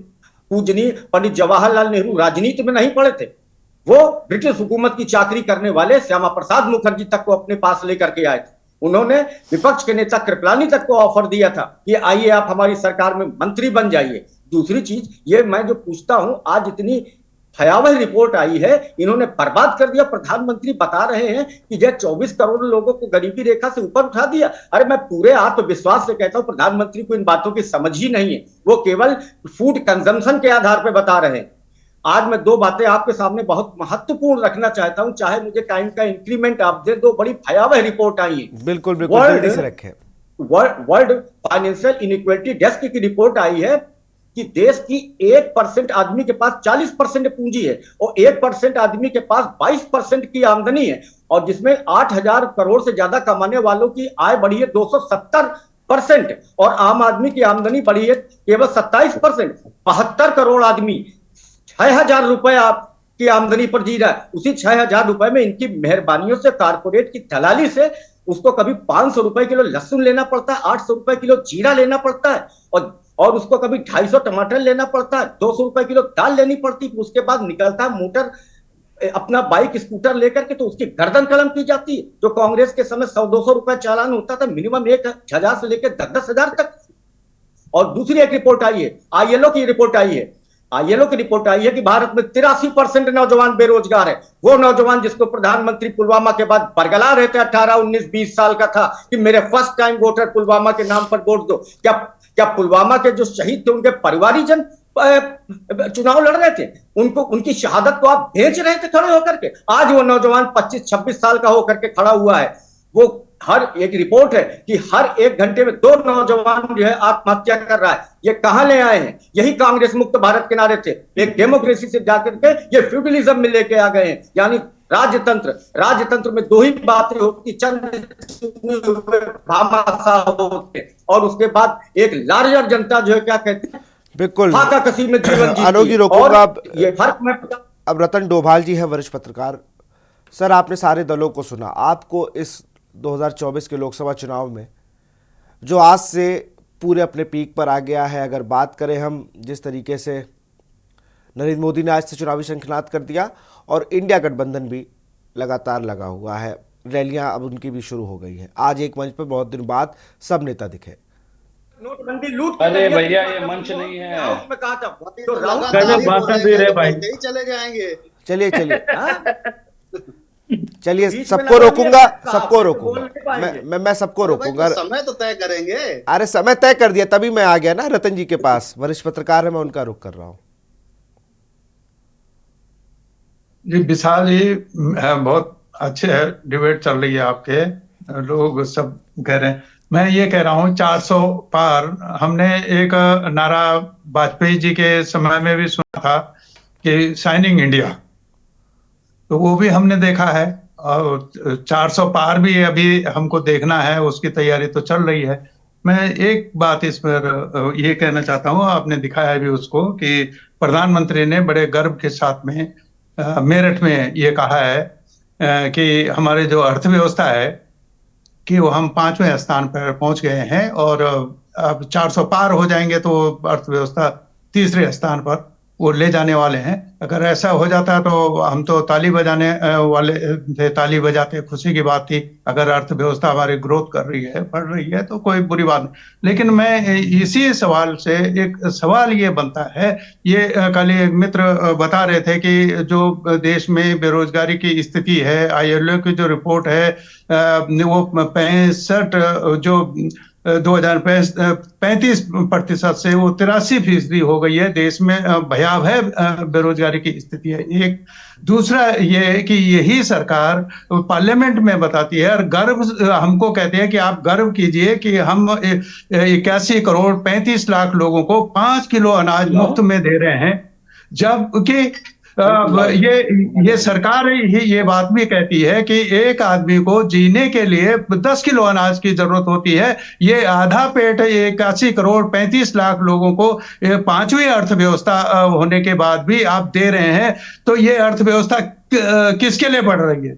पूजनीय पंडित जवाहरलाल नेहरू राजनीति में नहीं पड़े थे, वो ब्रिटिश हुकूमत की चाकरी करने वाले श्यामा प्रसाद मुखर्जी तक को अपने पास लेकर के आए थे। उन्होंने विपक्ष के नेता कृपलानी तक को ऑफर दिया था कि आइए आप हमारी सरकार में मंत्री बन जाइए। दूसरी चीज, ये मैं जो पूछता हूं, आज इतनी भयावह रिपोर्ट आई है, इन्होंने बर्बाद कर दिया। प्रधानमंत्री बता रहे हैं कि यह 24 करोड़ लोगों को गरीबी रेखा से ऊपर उठा दिया। अरे मैं पूरे आत्मविश्वास से कहता हूं, प्रधानमंत्री को इन बातों की समझ ही नहीं है, वो केवल फूड कंजम्पशन के आधार पर बता रहे हैं। आज मैं 2 बातें आपके सामने बहुत महत्वपूर्ण रखना चाहता हूं, चाहे मुझे टाइम का इंक्रीमेंट आप दे। 2 बड़ी भयावह रिपोर्ट आई है। बिल्कुल बिल्कुल, जल्दी से रखें। वर्ल्ड फाइनेंशियल इनइक्वालिटी डेस्क की रिपोर्ट आई है कि देश की 1% आदमी के पास 40% पूंजी है और 1% आदमी के पास 22% की आमदनी है, और जिसमें 8,000 करोड़ से ज्यादा कमाने वालों की आय बढ़ी है 270% और आम आदमी की आमदनी बढ़ी है केवल 27%। 72 करोड़ आदमी 6,000 रुपए आपकी आमदनी पर जी रहा है। उसी 6,000 रुपए में इनकी मेहरबानियों से, कारपोरेट की दलाली से उसको कभी 500 रुपए किलो लहसुन लेना पड़ता है, 800 रुपए किलो जीरा लेना पड़ता है, और उसको कभी 250 टमाटर लेना पड़ता है, 200 रुपए किलो दाल लेनी पड़ती है। उसके बाद निकलता है मोटर अपना बाइक स्कूटर लेकर के, तो उसकी गर्दन कलम की जाती है। जो कांग्रेस के समय 100-200 रुपए चालान होता था, मिनिमम 1,000 से लेकर 10,000 तक। और दूसरी एक रिपोर्ट आई है, आईएलओ की रिपोर्ट आई है। आईएलओ की रिपोर्ट आई है कि भारत में 83% नौजवान बेरोजगार है। वो नौजवान जिसको प्रधानमंत्री पुलवामा के बाद बरगला रहे थे, 18, 19, 20 साल का था, कि मेरे फर्स्ट टाइम वोटर पुलवामा के नाम पर वोट दो। क्या पुलवामा के जो शहीद थे उनके परिवारीजन चुनाव लड़ रहे थे? उनको, उनकी शहादत को आप बेच रहे थे खड़े होकर के। आज वो नौजवान 25-26 साल का होकर के खड़ा हुआ है। वो हर एक रिपोर्ट है कि हर 1 घंटे में 2 नौजवान जो है आत्महत्या कर रहा है। ये कहां ले आए हैं? यही कांग्रेस मुक्त भारत के नारे थे। एक डेमोक्रेसी से जाकर के ये फ्यूडलिज्म में लेके आ गए हैं, यानी राजतंत्र में 2 ही बातें होती, चंद भामाशाह होते, और उसके बाद एक लार्जर जनता जो है क्या कहते हैं, बिल्कुल फाका कसी में जीवन जीती। आलोक जी रोकूंगा आप। ये फर्क मैं अब रतन डोभाल जी हैं, वरिष्ठ पत्रकार। सर, आपने सारे दलों को सुना। आपको इस 2024 के लोकसभा चुनाव में, जो आज से पूरे अपने पीक पर आ गया है, अगर बात करें हम, जिस तरीके से नरेंद्र मोदी ने आज से चुनावी शंखनाद कर दिया और इंडिया गठबंधन भी लगातार लगा हुआ है, रैलियां अब उनकी भी शुरू हो गई हैं। आज एक मंच पर बहुत दिन बाद सब नेता दिखे। नोटबंदी लूट, अरे भैया ये मंच नहीं है, उसमें कहा था भाषण दे रहे भाई, चले जाएंगे। चलिए चलिए हाँ? चलिए, बीच में सबको लगा रोकूंगा, दिया, सबको आप रोकूंगा, बोल नहीं पाएंगे। मैं सबको रोकूंगा। समय तो तय करेंगे। अरे समय तय कर दिया, तभी मैं आ गया ना रतन जी के पास, वरिष्ठ पत्रकार है, मैं उनका रुख कर रहा हूँ। जी विशाल जी, बहुत अच्छे डिबेट चल रही है आपके, लोग सब कह रहे हैं। मैं ये कह रहा हूँ 400 पार, हमने एक नारा वाजपेयी जी के समय में भी सुना था कि शाइनिंग इंडिया, तो वो भी हमने देखा है, और 400 पार भी अभी हमको देखना है, उसकी तैयारी तो चल रही है। मैं एक बात इस पर ये कहना चाहता हूँ, आपने दिखाया भी उसको कि प्रधानमंत्री ने बड़े गर्व के साथ में मेरठ में ये कहा है कि हमारे जो अर्थव्यवस्था है कि वो हम 5वें स्थान पर पहुंच गए हैं, और अब 400 पार हो जाएंगे तो अर्थव्यवस्था तीसरे स्थान पर वो ले जाने वाले हैं। अगर ऐसा हो जाता तो हम तो ताली बजाने वाले थे, ताली बजाते, खुशी की बात थी। अगर अर्थव्यवस्था हमारी ग्रोथ कर रही है, बढ़ रही है, तो कोई बुरी बात नहीं। लेकिन मैं इसी सवाल से एक सवाल ये बनता है, ये कल एक मित्र बता रहे थे कि जो देश में बेरोजगारी की स्थिति है, ILO की जो रिपोर्ट है वो 65 जो 35% से वो 83% हो गई है। देश में भयावह बेरोजगारी की स्थिति है। एक दूसरा ये कि यही सरकार पार्लियामेंट में बताती है, और गर्व हमको कहते हैं कि आप गर्व कीजिए कि हम 81 करोड़ 35 लाख लोगों को 5 किलो अनाज मुफ्त में दे रहे हैं, जबकि ये सरकार ही ये बात भी कहती है कि एक आदमी को जीने के लिए 10 किलो अनाज की जरूरत होती है। ये आधा पेट 81 करोड़ 35 लाख लोगों को 5वीं अर्थव्यवस्था होने के बाद भी आप दे रहे हैं, तो ये अर्थव्यवस्था किसके लिए बढ़ रही है?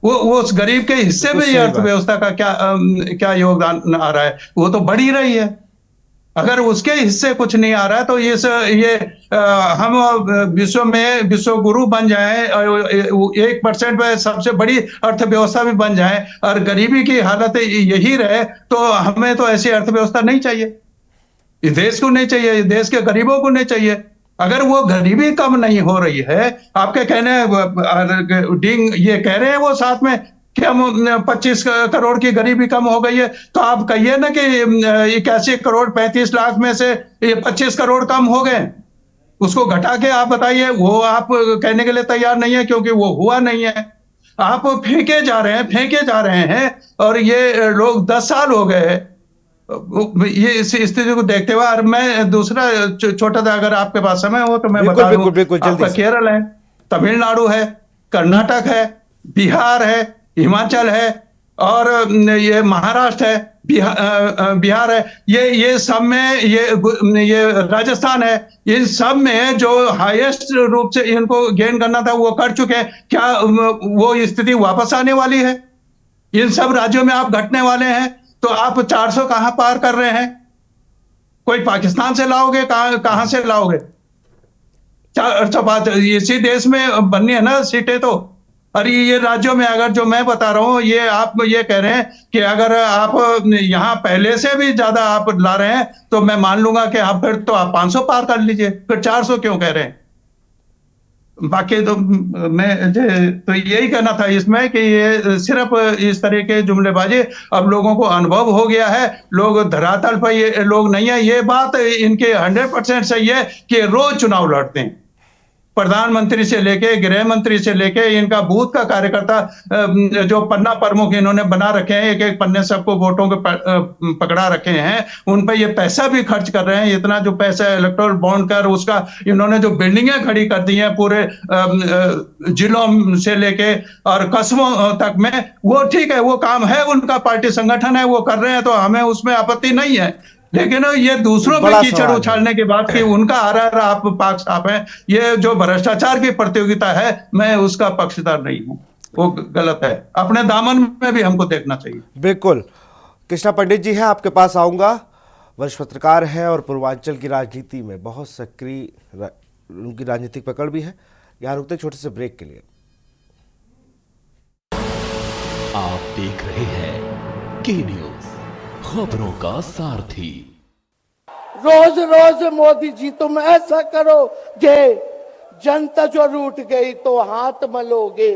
वो उस गरीब के हिस्से में ये अर्थव्यवस्था का क्या योगदान आ रहा है? वो तो बढ़ ही रही है। अगर उसके हिस्से कुछ नहीं आ रहा है तो हम विश्व गुरु बन जाएं, 1% में सबसे बड़ी अर्थव्यवस्था भी बन जाए, और गरीबी की हालत यही रहे, तो हमें तो ऐसी अर्थव्यवस्था नहीं चाहिए। इस देश को नहीं चाहिए, इस देश के गरीबों को नहीं चाहिए। अगर वो गरीबी कम नहीं हो रही है, आपके कहने डिंग ये कह रहे हैं वो साथ में कि हम 25 करोड़ की गरीबी कम हो गई है, तो आप कहिए ना कि 81 करोड़ 35 लाख में से ये 25 करोड़ कम हो गए, उसको घटा के आप बताइए। वो आप कहने के लिए तैयार नहीं है, क्योंकि वो हुआ नहीं है। आप फेंके जा रहे हैं, और ये लोग 10 साल हो गए ये इस स्थिति को देखते हुए। और मैं दूसरा छोटा सा, अगर आपके पास समय हो तो मैं बता दूं, आपका केरल है, तमिलनाडु है, कर्नाटक है, बिहार है, हिमाचल है, और ये महाराष्ट्र है, बिहार है, ये सब में, ये राजस्थान है, इन सब में जो हाईएस्ट रूप से इनको गेन करना था वो कर चुके हैं। क्या वो स्थिति वापस आने वाली है? इन सब राज्यों में आप घटने वाले हैं, तो आप 400 कहां पार कर रहे हैं? कोई पाकिस्तान से लाओगे? कहां से लाओगे? 400 बात इसी देश में बननी है ना सीटें तो। और ये राज्यों में, अगर जो मैं बता रहा हूं, ये आप ये कह रहे हैं कि अगर आप यहां पहले से भी ज्यादा आप ला रहे हैं तो मैं मान लूंगा कि आप फिर तो आप 500 पार कर लीजिए, फिर 400 क्यों कह रहे हैं? बाकी तो मैं तो यही कहना था इसमें कि ये सिर्फ इस तरह के जुमलेबाजी, अब लोगों को अनुभव हो गया है, लोग धरातल पर ये लोग नहीं है। ये बात इनके 100% सही है कि रोज चुनाव लड़ते हैं, प्रधानमंत्री से लेके गृह मंत्री से लेके इनका बूथ का कार्यकर्ता जो पन्ना प्रमुख इन्होंने बना रखे हैं, एक एक पन्ने सबको वोटों के पकड़ा रखे हैं, उन पर ये पैसा भी खर्च कर रहे हैं। इतना जो पैसा इलेक्टोरल बॉन्ड कर, उसका इन्होंने जो बिल्डिंगें खड़ी कर दी हैं पूरे जिलों से लेके और कस्बों तक में, वो ठीक है, वो काम है उनका, पार्टी संगठन है, वो कर रहे हैं, तो हमें उसमें आपत्ति नहीं है। लेकिन ये दूसरों पे कीचड़ उछालने की बात की उनका आर आप पाक साफ है, ये जो भ्रष्टाचार की प्रतियोगिता है, मैं उसका पक्षधर नहीं हूं, वो गलत है। अपने दामन में भी हमको देखना चाहिए। बिल्कुल। कृष्णा पंडित जी हैं, आपके पास आऊंगा, वरिष्ठ पत्रकार है और पूर्वांचल की राजनीति में बहुत सक्रिय, उनकी राजनीतिक पकड़ भी है। यहां रुकते छोटे से ब्रेक के लिए। आप देख रहे हैं के न्यूज, खबरों का सारथी। रोज रोज मोदी जी तुम ऐसा करोगे, जनता जो रूठ गई तो हाथ मलोगे।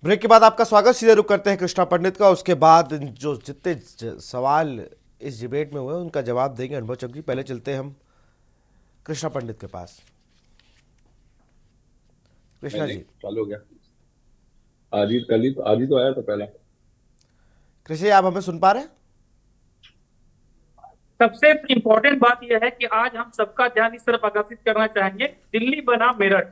ब्रेक के बाद आपका स्वागत। सीधे रुक करते हैं कृष्णा पंडित का। उसके बाद जो जितने सवाल इस डिबेट में हुए उनका जवाब देंगे अनुभव चौधरी। पहले चलते हैं हम कृष्णा पंडित के पास। कृष्णा जी चालू हो गया। आज ही तो आया था पहला। कृष्णा जी आप हमें सुन पा रहे हैं? सबसे इम्पोर्टेंट बात यह है कि आज हम सबका ध्यान इस तरफ आकर्षित करना चाहेंगे, दिल्ली बना मेरठ।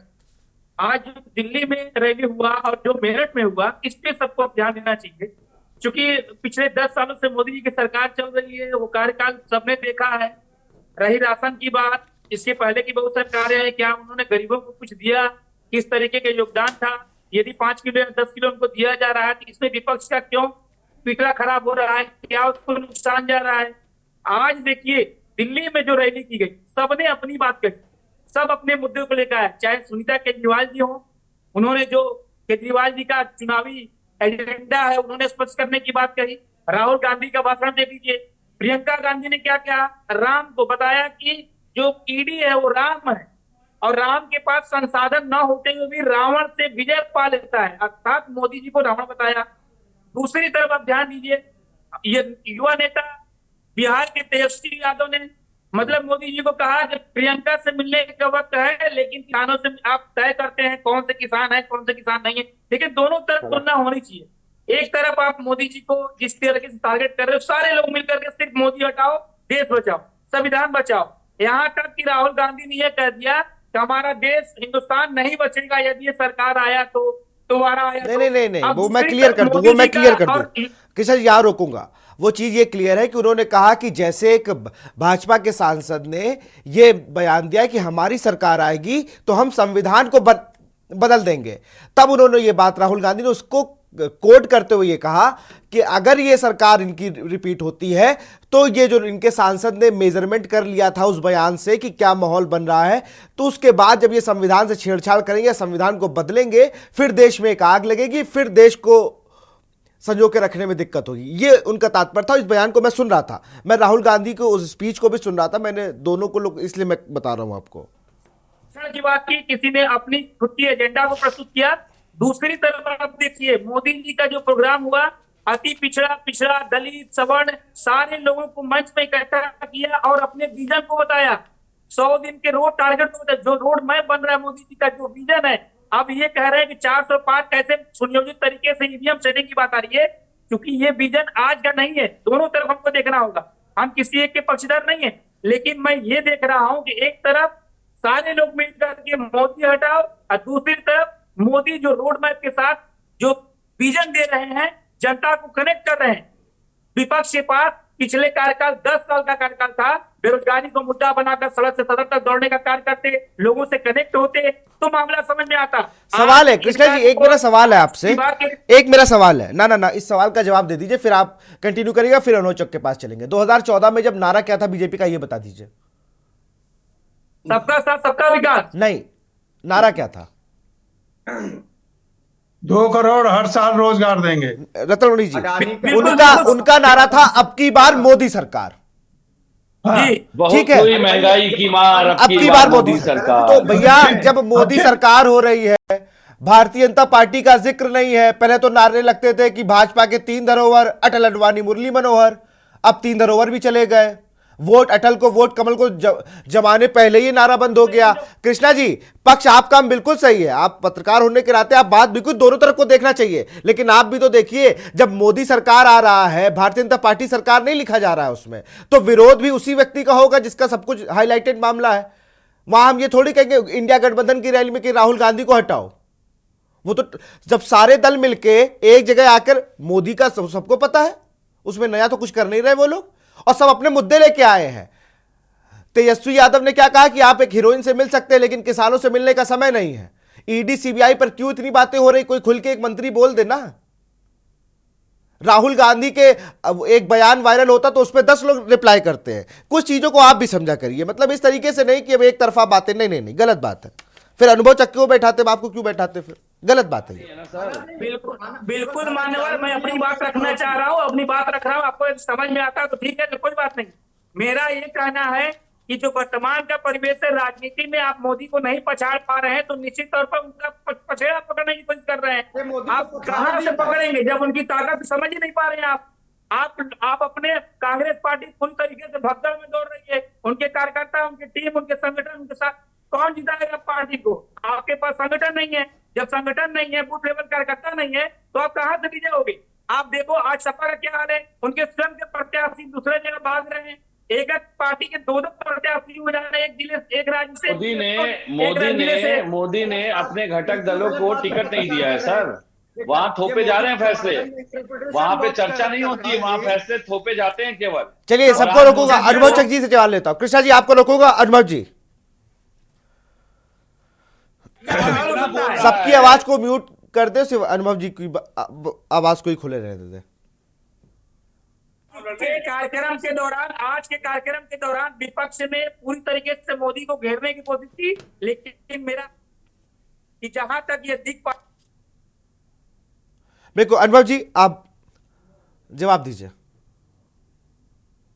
आज दिल्ली में रैली हुआ और जो मेरठ में हुआ, इस पे सबको ध्यान देना चाहिए। क्योंकि पिछले 10 सालों से मोदी जी की सरकार चल रही है, वो कार्यकाल सबने देखा है। रही राशन की बात, इसके पहले की बहुत सरकारें हैं, क्या उन्होंने गरीबों को कुछ दिया, किस तरीके का योगदान था? यदि 5 किलो या 10 किलो उनको दिया जा रहा है तो इसमें विपक्ष का क्यों पिछड़ा खराब हो रहा है? क्या उसको नुकसान जा रहा है? आज देखिए दिल्ली में जो रैली की गई, सबने अपनी बात कही, सब अपने मुद्दे को लेकर आए। चाहे सुनीता केजरीवाल जी हो, उन्होंने जो केजरीवाल जी का चुनावी एजेंडा है उन्होंने स्पष्ट करने की बात कही। राहुल गांधी का भाषण दे दीजिए। प्रियंका गांधी ने क्या किया? राम को बताया कि जो ईडी है वो राम है और राम के पास संसाधन न होते हुए भी रावण से विजय पा लेता है, अर्थात मोदी जी को रावण बताया। दूसरी तरफ आप ध्यान दीजिए, ये युवा नेता बिहार के तेजस्वी यादव ने मतलब मोदी जी को कहा कि प्रियंका से मिलने का वक्त है, लेकिन किसानों से आप तय करते हैं कौन से किसान है कौन से किसान नहीं है। लेकिन दोनों तरफ तुलना होनी चाहिए। एक तरफ आप मोदी जी को जिस तरीके से टारगेट कर रहे हो, सारे लोग मिलकर के सिर्फ मोदी हटाओ, देश बचाओ, संविधान बचाओ। यहाँ तक कि राहुल गांधी ने यह कह दिया कि हमारा देश हिंदुस्तान नहीं बचेगा यदि ये सरकार आया तो दोबारा आया। नहीं, वो मैं क्लियर कर दूं। कृष्णा जी यहाँ रोकूंगा। वो चीज ये क्लियर है कि उन्होंने कहा कि जैसे एक भाजपा के सांसद ने ये बयान दिया कि हमारी सरकार आएगी तो हम संविधान को बदल देंगे, तब उन्होंने ये बात राहुल गांधी ने उसको कोट करते हुए ये कहा कि अगर ये सरकार इनकी रिपीट होती है तो ये जो इनके सांसद ने मेजरमेंट कर लिया था उस बयान से कि क्या माहौल बन रहा है, तो उसके बाद जब ये संविधान से छेड़छाड़ करेंगे, संविधान को बदलेंगे, फिर देश में एक आग लगेगी, फिर देश को संजो के रखने में दिक्कत होगी। ये उनका तात्पर्य था। इस बयान को मैं सुन रहा था, मैं राहुल गांधी को उस स्पीच को भी सुन रहा था, मैंने दोनों को लोग, इसलिए मैं बता रहा हूं आपको। की बात की, किसी ने अपनी खुद की एजेंडा को प्रस्तुत किया। दूसरी तरफ आप देखिए मोदी जी का जो प्रोग्राम हुआ, अति पिछड़ा दलित सवर्ण सारे लोगों को मंच में इकट्ठा किया और अपने विजन को बताया। 100 दिन के रोड टारगेट को, जो रोड मैप बन रहा है मोदी जी का जो विजन है, अब ये कह रहे हैं कि 400 पार कैसे सुनियोजित तरीके से ईवीएम सेटिंग की बात आ रही है, क्योंकि ये विजन आज का नहीं है। दोनों तरफ हमको देखना होगा, हम किसी एक के पक्षधर नहीं है। लेकिन मैं ये देख रहा हूं कि एक तरफ सारे लोग मिलकर के मोदी हटाओ और दूसरी तरफ मोदी जो रोड मैप के साथ जो विजन दे रहे हैं, जनता को कनेक्ट कर रहे हैं। विपक्ष के पास पिछले कार्यकाल 10 साल का कार्यकाल था, बेरोजगारी को मुद्दा बनाकर सड़क से सड़क तक दौड़ने का कार्य करते, लोगों से कनेक्ट होते तो मामला समझ में आता। सवाल है कृष्णा जी, एक मेरा सवाल है आपसे, एक मेरा सवाल है ना, इस सवाल का जवाब दे दीजिए, फिर आप कंटिन्यू करिएगा, फिर अनोचक के पास चलेंगे। 2014 में जब नारा क्या था बीजेपी का, ये बता दीजिए। सबका साथ सबका विकास। नहीं, नारा क्या था? 2 करोड़ हर साल रोजगार देंगे। रतन जी, उनका नारा था अब की बार मोदी सरकार। ठीक है, महंगाई की मार अब की बार मोदी सरकार। तो भैया जब मोदी सरकार हो रही है, भारतीय जनता पार्टी का जिक्र नहीं है। पहले तो नारे लगते थे कि भाजपा के 3 धरोहर, अटल, अडवाणी, मुरली मनोहर, अब 3 धरोहर भी चले गए। वोट अटल को, वोट कमल को जमाने पहले ही नारा बंद हो गया। कृष्णा जी, पक्ष आपका बिल्कुल सही है, आप पत्रकार होने के नाते आप बात बिल्कुल दोनों तरफ को देखना चाहिए, लेकिन आप भी तो देखिए जब मोदी सरकार आ रहा है, भारतीय जनता पार्टी सरकार नहीं लिखा जा रहा है उसमें, तो विरोध भी उसी व्यक्ति का होगा जिसका सब कुछ हाईलाइटेड मामला है। वहां हम ये थोड़ी कहेंगे इंडिया गठबंधन की रैली में कि राहुल गांधी को हटाओ। वो तो जब सारे दल मिलके एक जगह आकर, मोदी का सबको पता है, उसमें नया तो कुछ कर नहीं रहे वो लोग, और सब अपने मुद्दे लेके आए हैं। तेजस्वी यादव ने क्या कहा कि आप एक हीरोइन से मिल सकते हैं लेकिन किसानों से मिलने का समय नहीं है। ईडी सीबीआई पर क्यों इतनी बातें हो रही, कोई खुल के एक मंत्री बोल देना। राहुल गांधी के एक बयान वायरल होता तो उस पर 10 लोग रिप्लाई करते हैं। कुछ चीजों को आप भी समझा करिए, मतलब इस तरीके से नहीं कि अब एक तरफा बातें, नहीं, गलत बात है। फिर अनुभव चक्की को बैठाते, आपको क्यों बैठाते? फिर गलत बात है ये। बिल्कुल बिल्कुल मान्यवर, मैं अपनी बात रखना चाह रहा हूँ, अपनी बात रख रहा हूँ, आपको समझ में आता है तो ठीक है, तो कोई बात नहीं। मेरा ये कहना है कि जो वर्तमान का परिवेश है, राजनीति में आप मोदी को नहीं पछाड़ पा रहे हैं तो निश्चित तौर पर उनका पछेड़ा पकड़ने की कोशिश कर रहे हैं। आप कहां से पकड़ेंगे जब उनकी ताकत समझ ही नहीं पा रहे हैं आप अपने कांग्रेस पार्टी पूरी तरीके से भगदड़ में दौड़ रही है। उनके कार्यकर्ता, उनकी टीम, उनके संगठन, उनके साथ कौन जिताएगा पार्टी को? आपके पास संगठन नहीं है। जब संगठन नहीं है, बूथ लेवल कार्यकर्ता नहीं है, तो आप कहां से विजय? आप देखो आज सपा का क्या हाल है, उनके स्वयं के प्रत्याशी दूसरे जगह भाग रहे हैं। एक पार्टी के दो प्रत्याशी हो जा रहे हैं, एक जिले, एक राज्य से। मोदी ने अपने घटक दलों को टिकट नहीं दिया है सर, वहां थोपे जा रहे हैं फैसले, वहां पे चर्चा नहीं होती है, वहां फैसले थोपे जाते हैं केवल। चलिए, सबको रोकूंगा, अनुभव चक जी से जवाब लेता हूं। कृष्णा जी आपको रोकूंगा। अनुभव जी, सबकी आवाज को म्यूट कर दे, सिर्फ अनुभव जी की आवाज को ही खुले रहने दे। कार्यक्रम के दौरान, आज के कार्यक्रम के दौरान विपक्ष ने पूरी तरीके से मोदी को घेरने की कोशिश की, लेकिन मेरा कि जहां तक ये दिख पा। बिल्कुल, अनुभव जी आप जवाब दीजिए।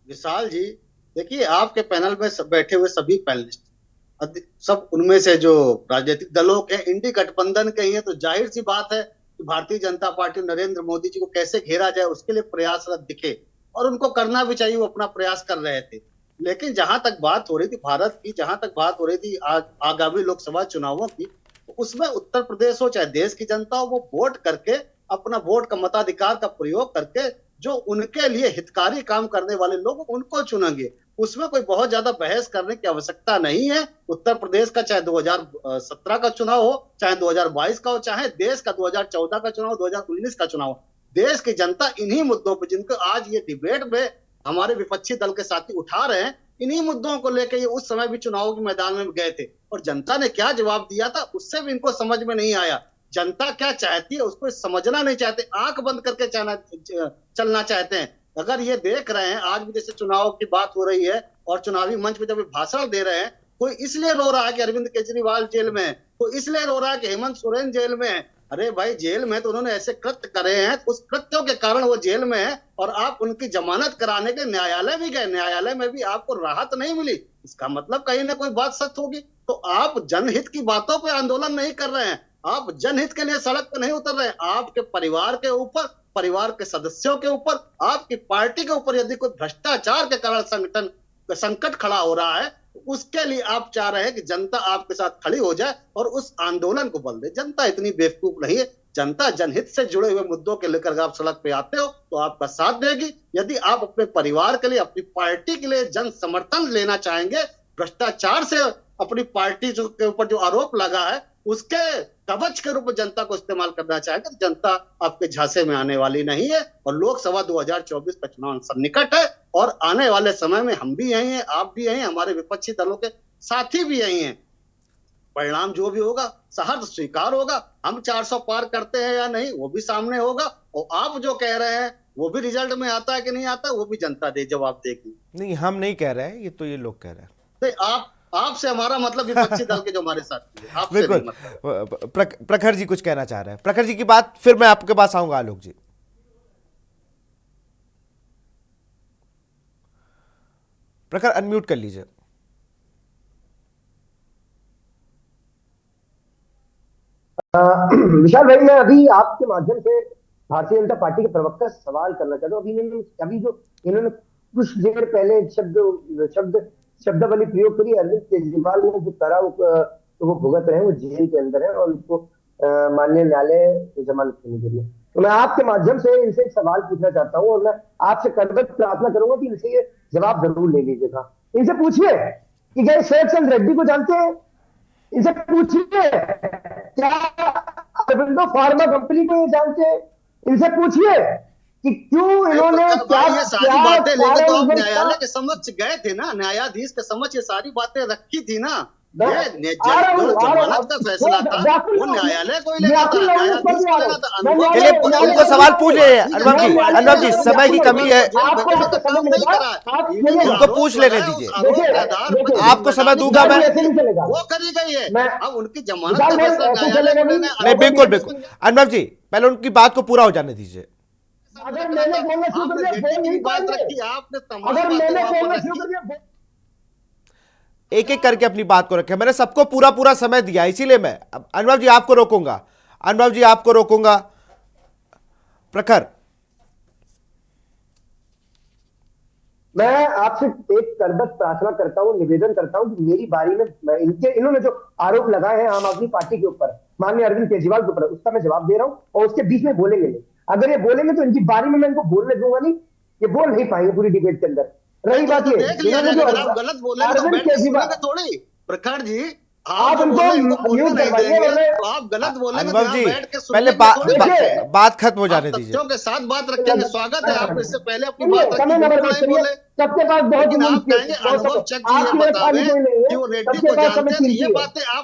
विशाल जी, देखिए आपके पैनल में बैठे हुए सभी पैनलिस्ट सब उनमें से जो राजनीतिक दलों के इंडी गठबंधन के ही है, तो जाहिर सी बात है कि भारतीय जनता पार्टी नरेंद्र मोदी जी को कैसे घेरा जाए उसके लिए प्रयासरत दिखे, और उनको करना भी चाहिए, वो अपना प्रयास कर रहे थे। लेकिन जहां तक बात हो रही थी भारत की, जहां तक बात हो रही थी आगामी लोकसभा चुनावों की, तो उसमें उत्तर प्रदेश हो चाहे देश की जनता हो, वो वोट करके, अपना वोट का मताधिकार का प्रयोग करके जो उनके लिए हितकारी काम करने वाले लोग उनको चुनेंगे। उसमें कोई बहुत ज्यादा बहस करने की आवश्यकता नहीं है। उत्तर प्रदेश का चाहे 2017 का चुनाव हो, चाहे 2022 का हो, चाहे देश का 2014 का चुनाव, 2019 का चुनाव, देश की जनता इन्हीं मुद्दों पर, जिनको आज ये डिबेट में हमारे विपक्षी दल के साथी उठा रहे हैं, इन्हीं मुद्दों को लेकर ये उस समय भी चुनाव के मैदान में गए थे, और जनता ने क्या जवाब दिया था उससे भी इनको समझ में नहीं आया। जनता क्या चाहती है उसको समझना नहीं चाहते, आंख बंद करके चलना चाहते हैं। अगर ये देख रहे हैं आज भी जैसे चुनाव की बात हो रही है और चुनावी मंच पे जब भाषण दे रहे हैं, कोई इसलिए रो रहा है कि अरविंद केजरीवाल जेल में है, कोई इसलिए रो रहा है कि हेमंत सोरेन जेल में है। अरे भाई, जेल में तो उन्होंने ऐसे कृत्य करे हैं, उस कृत्यों के कारण वो जेल में है, और आप उनकी जमानत कराने के न्यायालय भी गए, न्यायालय में भी आपको राहत नहीं मिली। इसका मतलब कहीं ना कोई बात सच होगी। तो आप जनहित की बातों पे आंदोलन नहीं कर रहे हैं, आप जनहित के लिए सड़क पर नहीं उतर रहे हैं। आपके परिवार के ऊपर, परिवार के सदस्यों के ऊपर, आपकी पार्टी के ऊपर यदि कोई भ्रष्टाचार के कारण संगठन संकट खड़ा हो रहा है, उसके लिए आप चाह रहे हैं कि जनता आपके साथ खड़ी हो जाए और उस आंदोलन को बल दे। जनता इतनी बेवकूफ नहीं है। जनता जनहित से जुड़े हुए मुद्दों के लेकर आप सड़क पे आते हो तो आपका साथ देगी। यदि आप अपने परिवार के लिए, अपनी पार्टी के लिए जन समर्थन लेना चाहेंगे, भ्रष्टाचार से अपनी पार्टी के ऊपर जो आरोप लगा है उसके कवच के रूप में जनता को इस्तेमाल करना चाहेंगे, तो जनता आपके झांसे में आने वाली नहीं है। और लोकसभा 2024 का चुनाव निकट है, और आने वाले समय में हम भी यही हैं, आप भी यही हैं, हमारे विपक्षी दलों के साथी भी यही हैं। परिणाम जो भी होगा सहर्ष स्वीकार होगा। हम 400 पार करते हैं या नहीं वो भी सामने होगा, और आप जो कह रहे हैं वो भी रिजल्ट में आता है कि नहीं आता, वो भी जनता दे जवाब देगी। नहीं, हम नहीं कह रहे हैं, ये तो ये लोग कह रहे हैं। आपसे हमारा मतलब विपक्षी दल के जो हमारे साथी हैं, आपसे बिल्कुल। मतलब। प्रखर जी कुछ कहना चाह रहे हैं, प्रखर जी की बात फिर मैं आपके पास आऊंगा। आलोक जी, प्रखर अनम्यूट कर लीजिए। विशाल भाई, मैं अभी आपके माध्यम से भारतीय जनता पार्टी के प्रवक्ता से सवाल करना चाहता हूँ। अभी जो इन्होंने कुछ देर पहले शब्दावली प्रयोग करी, अरविंद केजरीवाल ने जो करा वो भुगत रहे हैं, वो जेल के अंदर है और उनको माननीय न्यायालय जमानत करने के लिए। तो मैं आपके माध्यम से इनसे एक सवाल पूछना चाहता हूँ, और मैं आपसे करबद्ध प्रार्थना करूंगा कि इनसे ये जवाब जरूर ले लीजिएगा। इनसे पूछिए कि क्या शेख चंद रेड्डी को जानते हैं? इनसे पूछिए क्या अरविंदो फार्मा कंपनी को ये जानते हैं? इनसे पूछिए कि क्यों इन्होंने ये सारी बातें लेकर तो आप न्यायालय के समक्ष गए थे ना, न्यायाधीश के समक्ष ये सारी बातें रखी थी ना, जो जमानत का फैसला था वो न्यायालय को ही लेना था, न्यायाधीश को लेना था। चलिए उनको सवाल पूछ रहे हैं अनुभव जी समय की कमी है, उनको पूछ लेने दीजिए, आपको समय दूंगा मैं। वो करी गई है, अब उनकी जमानत का फैसला न्यायालय को लेना। नहीं बिल्कुल बिल्कुल अनुभव जी, पहले उनकी बात को पूरा हो जाने दीजिए। अगर मैंने बोलना शुरू कर दिया बोल नहीं बात पाएंगे। रखी आपने, अगर मैंने बोलना शुरू कर दिया एक एक करके अपनी बात को रखे, मैंने सबको पूरा पूरा समय दिया, इसीलिए मैं अनुभव जी आपको रोकूंगा, अनुभव जी आपको रोकूंगा। प्रखर, मैं आपसे एक करबत प्रार्थना करता हूं, निवेदन करता हूं कि मेरी बारी में इन्होंने जो आरोप लगाए हैं आम आदमी पार्टी के ऊपर, माननीय अरविंद केजरीवाल के ऊपर, उसका मैं जवाब दे रहा हूं और उसके बीच में बोलेंगे नहीं। अगर ये बोलेंगे तो इनकी बारी में मैं इनको बोलने दूंगा नहीं, ये बोल नहीं पाएंगे पूरी डिबेट के अंदर। रही बात ये, आप गलत बोले अरविंद केजरीवाल थोड़ी, प्रखर जी आप उनको म्यूट करवाइए, आप गलत बोले। अनुभव जी पहले बात खत्म हो जाने दीजिए, के साथ बात रखेंगे। स्वागत है, आप इससे पहले अपनी बात बोले। सबके पास बहुत अनुभव चक जी ये बतावे कि वो रेड्डी को जानते हैं, ये बातें आप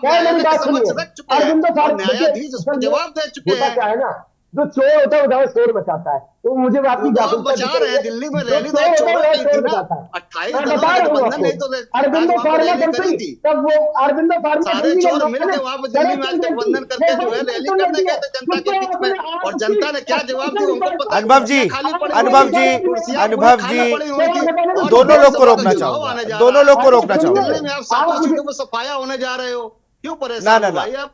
समझ रख चुके हैं, न्यायाधीश उसको जवाब दे चुके हैं। क्या है ना, जो चोर होता है वो ज्यादा शोर मचाता है, तो मुझे आपकी बचा रहे हैं। दिल्ली में रैली तो 28 अरविंदो फार्मा कंपनी, तब वो अरविंदो फार्मा सारे चोर मिलकर वहां पर दिल्ली में गठबंधन करके जो है रैली करने गए थे जनता के बीच में, और जनता ने क्या जवाब दिया उनको पता। अनुभव जी दोनों लोग को रोकना चाहूंगा, दोनों लोग को रोकना चाहूंगा। दिल्ली में आप 7 सीटों पर सफाया होने जा रहे हो, क्यों परेशान हो भाई आप?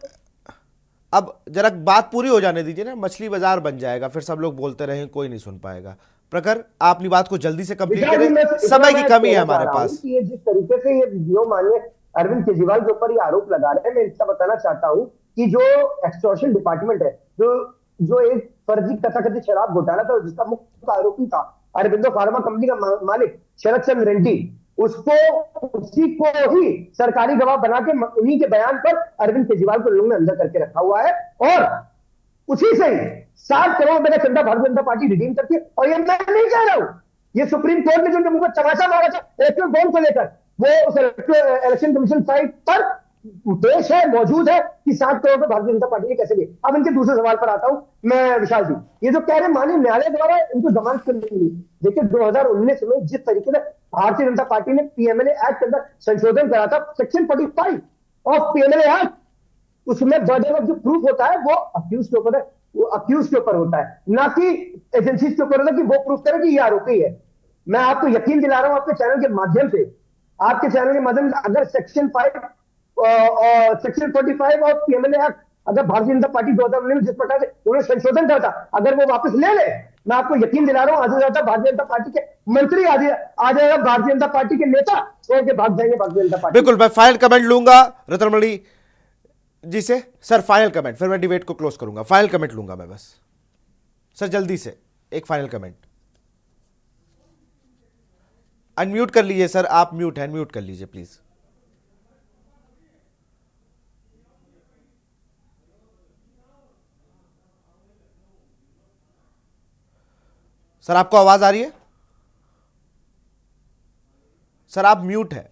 अब जरा बात पूरी हो जाने दीजिए ना, मछली बाजार बन जाएगा, फिर सब लोग बोलते रहें, कोई नहीं सुन पाएगा। प्रखर आप अपनी बात को जल्दी से कंप्लीट करें, समय की कमी है हमारे पास। ये जिस तरीके से ये वीडियो माननीय अरविंद केजरीवाल के ऊपर ये आरोप लगा रहे हैं, मैं इसका बताना चाहता हूं कि जो एक्सटॉर्शन डिपार्टमेंट है, जो एक फर्जी तथाकथित शराब घोटाला था जिसका मुख्य आरोपी था अरविंदो फार्मा कंपनी का मालिक शरद चंद्र रेड्डी, उसी को ही सरकारी गवाह बना के उन्हीं के बयान पर अरविंद केजरीवाल को लोगों ने अंदर करके रखा हुआ है, और उसी से 7 करोड़ रुपए का चंदा भारतीय जनता पार्टी रिडीम करती है। और ये मैं नहीं कह रहा हूं, ये सुप्रीम कोर्ट ने जो उनके मुंह पर तमाशा मारा था इलेक्ट्रल बॉन्ड को लेकर, वो उस इलेक्शन कमीशन साइट पर पेश है, मौजूद है कि 7 करोड़ रुपए भारतीय जनता पार्टी ने कैसे दिए। अब इनके दूसरे सवाल पर आता हूं मैं, विशाल जी, ये जो कह रहे हैं माननीय न्यायालय द्वारा इनको जमानत कर दी, देखिए 2019 में जिस तरीके से भारतीय जनता पार्टी ने पीएमएलए एक्ट के अंदर संशोधन करा था, सेक्शन 45 ऑफ पीएमएलए एक्ट, उसमें बर्डन ऑफ जो प्रूफ होता है वो अक्यूज के ऊपर है, वो अक्यूज के ऊपर होता है, ना कि एजेंसी के ऊपर होता है कि वो प्रूफ करे कि ये आरोपी है। मैं आपको यकीन दिला रहा हूं आपके चैनल के माध्यम से, अगर सेक्शन 45 और पीएमएलए एक्ट, अगर भारतीय जनता पार्टी 2019 में जिस प्रकार से उन्होंने संशोधन करा था, अगर वो वापस ले ले, मैं आपको यकीन दिला रहा हूं आज ज्यादा भारतीय जनता पार्टी के मंत्री आ जाएगा, भारतीय जनता पार्टी के नेता छोड़ के भाग जाएंगे भारतीय जनता पार्टी। बिल्कुल, मैं फाइनल कमेंट लूंगा रत्नमणि जी से। सर फाइनल कमेंट, फिर मैं डिबेट को क्लोज करूंगा। फाइनल कमेंट लूंगा मैं बस, सर जल्दी से एक फाइनल कमेंट। अनम्यूट कर लीजिए सर, आप म्यूट हैं, अनम्यूट कर लीजिए प्लीज। सर आपको आवाज आ रही है? सर आप म्यूट है।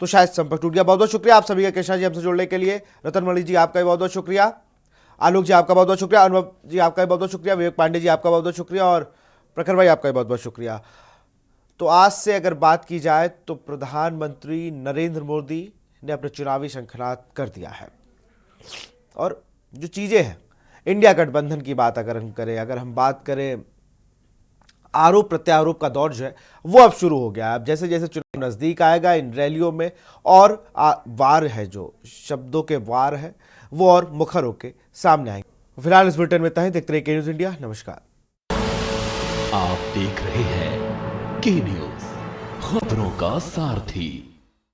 तो शायद संपर्क टूट गया। बहुत बहुत शुक्रिया आप सभी का, कृष्णा जी हमसे जुड़ने के लिए, रतनमणि जी आपका भी बहुत बहुत शुक्रिया, आलोक जी आपका बहुत बहुत शुक्रिया, अनुभव जी आपका भी बहुत बहुत शुक्रिया, विवेक पांडे जी आपका बहुत बहुत शुक्रिया, और प्रखर भाई आपका भी बहुत बहुत शुक्रिया। तो आज से अगर बात की जाए तो प्रधानमंत्री नरेंद्र मोदी ने अपने चुनावी शंखनाद कर दिया है, और जो चीज़ें हैं इंडिया गठबंधन की बात अगर हम बात करें, आरोप प्रत्यारोप का दौर जो है वो अब शुरू हो गया है। अब जैसे जैसे चुनाव नज़दीक आएगा, इन रैलियों में और वार है, जो शब्दों के वार है वो और मुखर होके सामने आएंगे। फिलहाल इस बुलेटिन में इतना ही, देखते रहिए के न्यूज़ इंडिया। नमस्कार। आप देख रहे हैं के न्यूज़, खबरों का सारथी।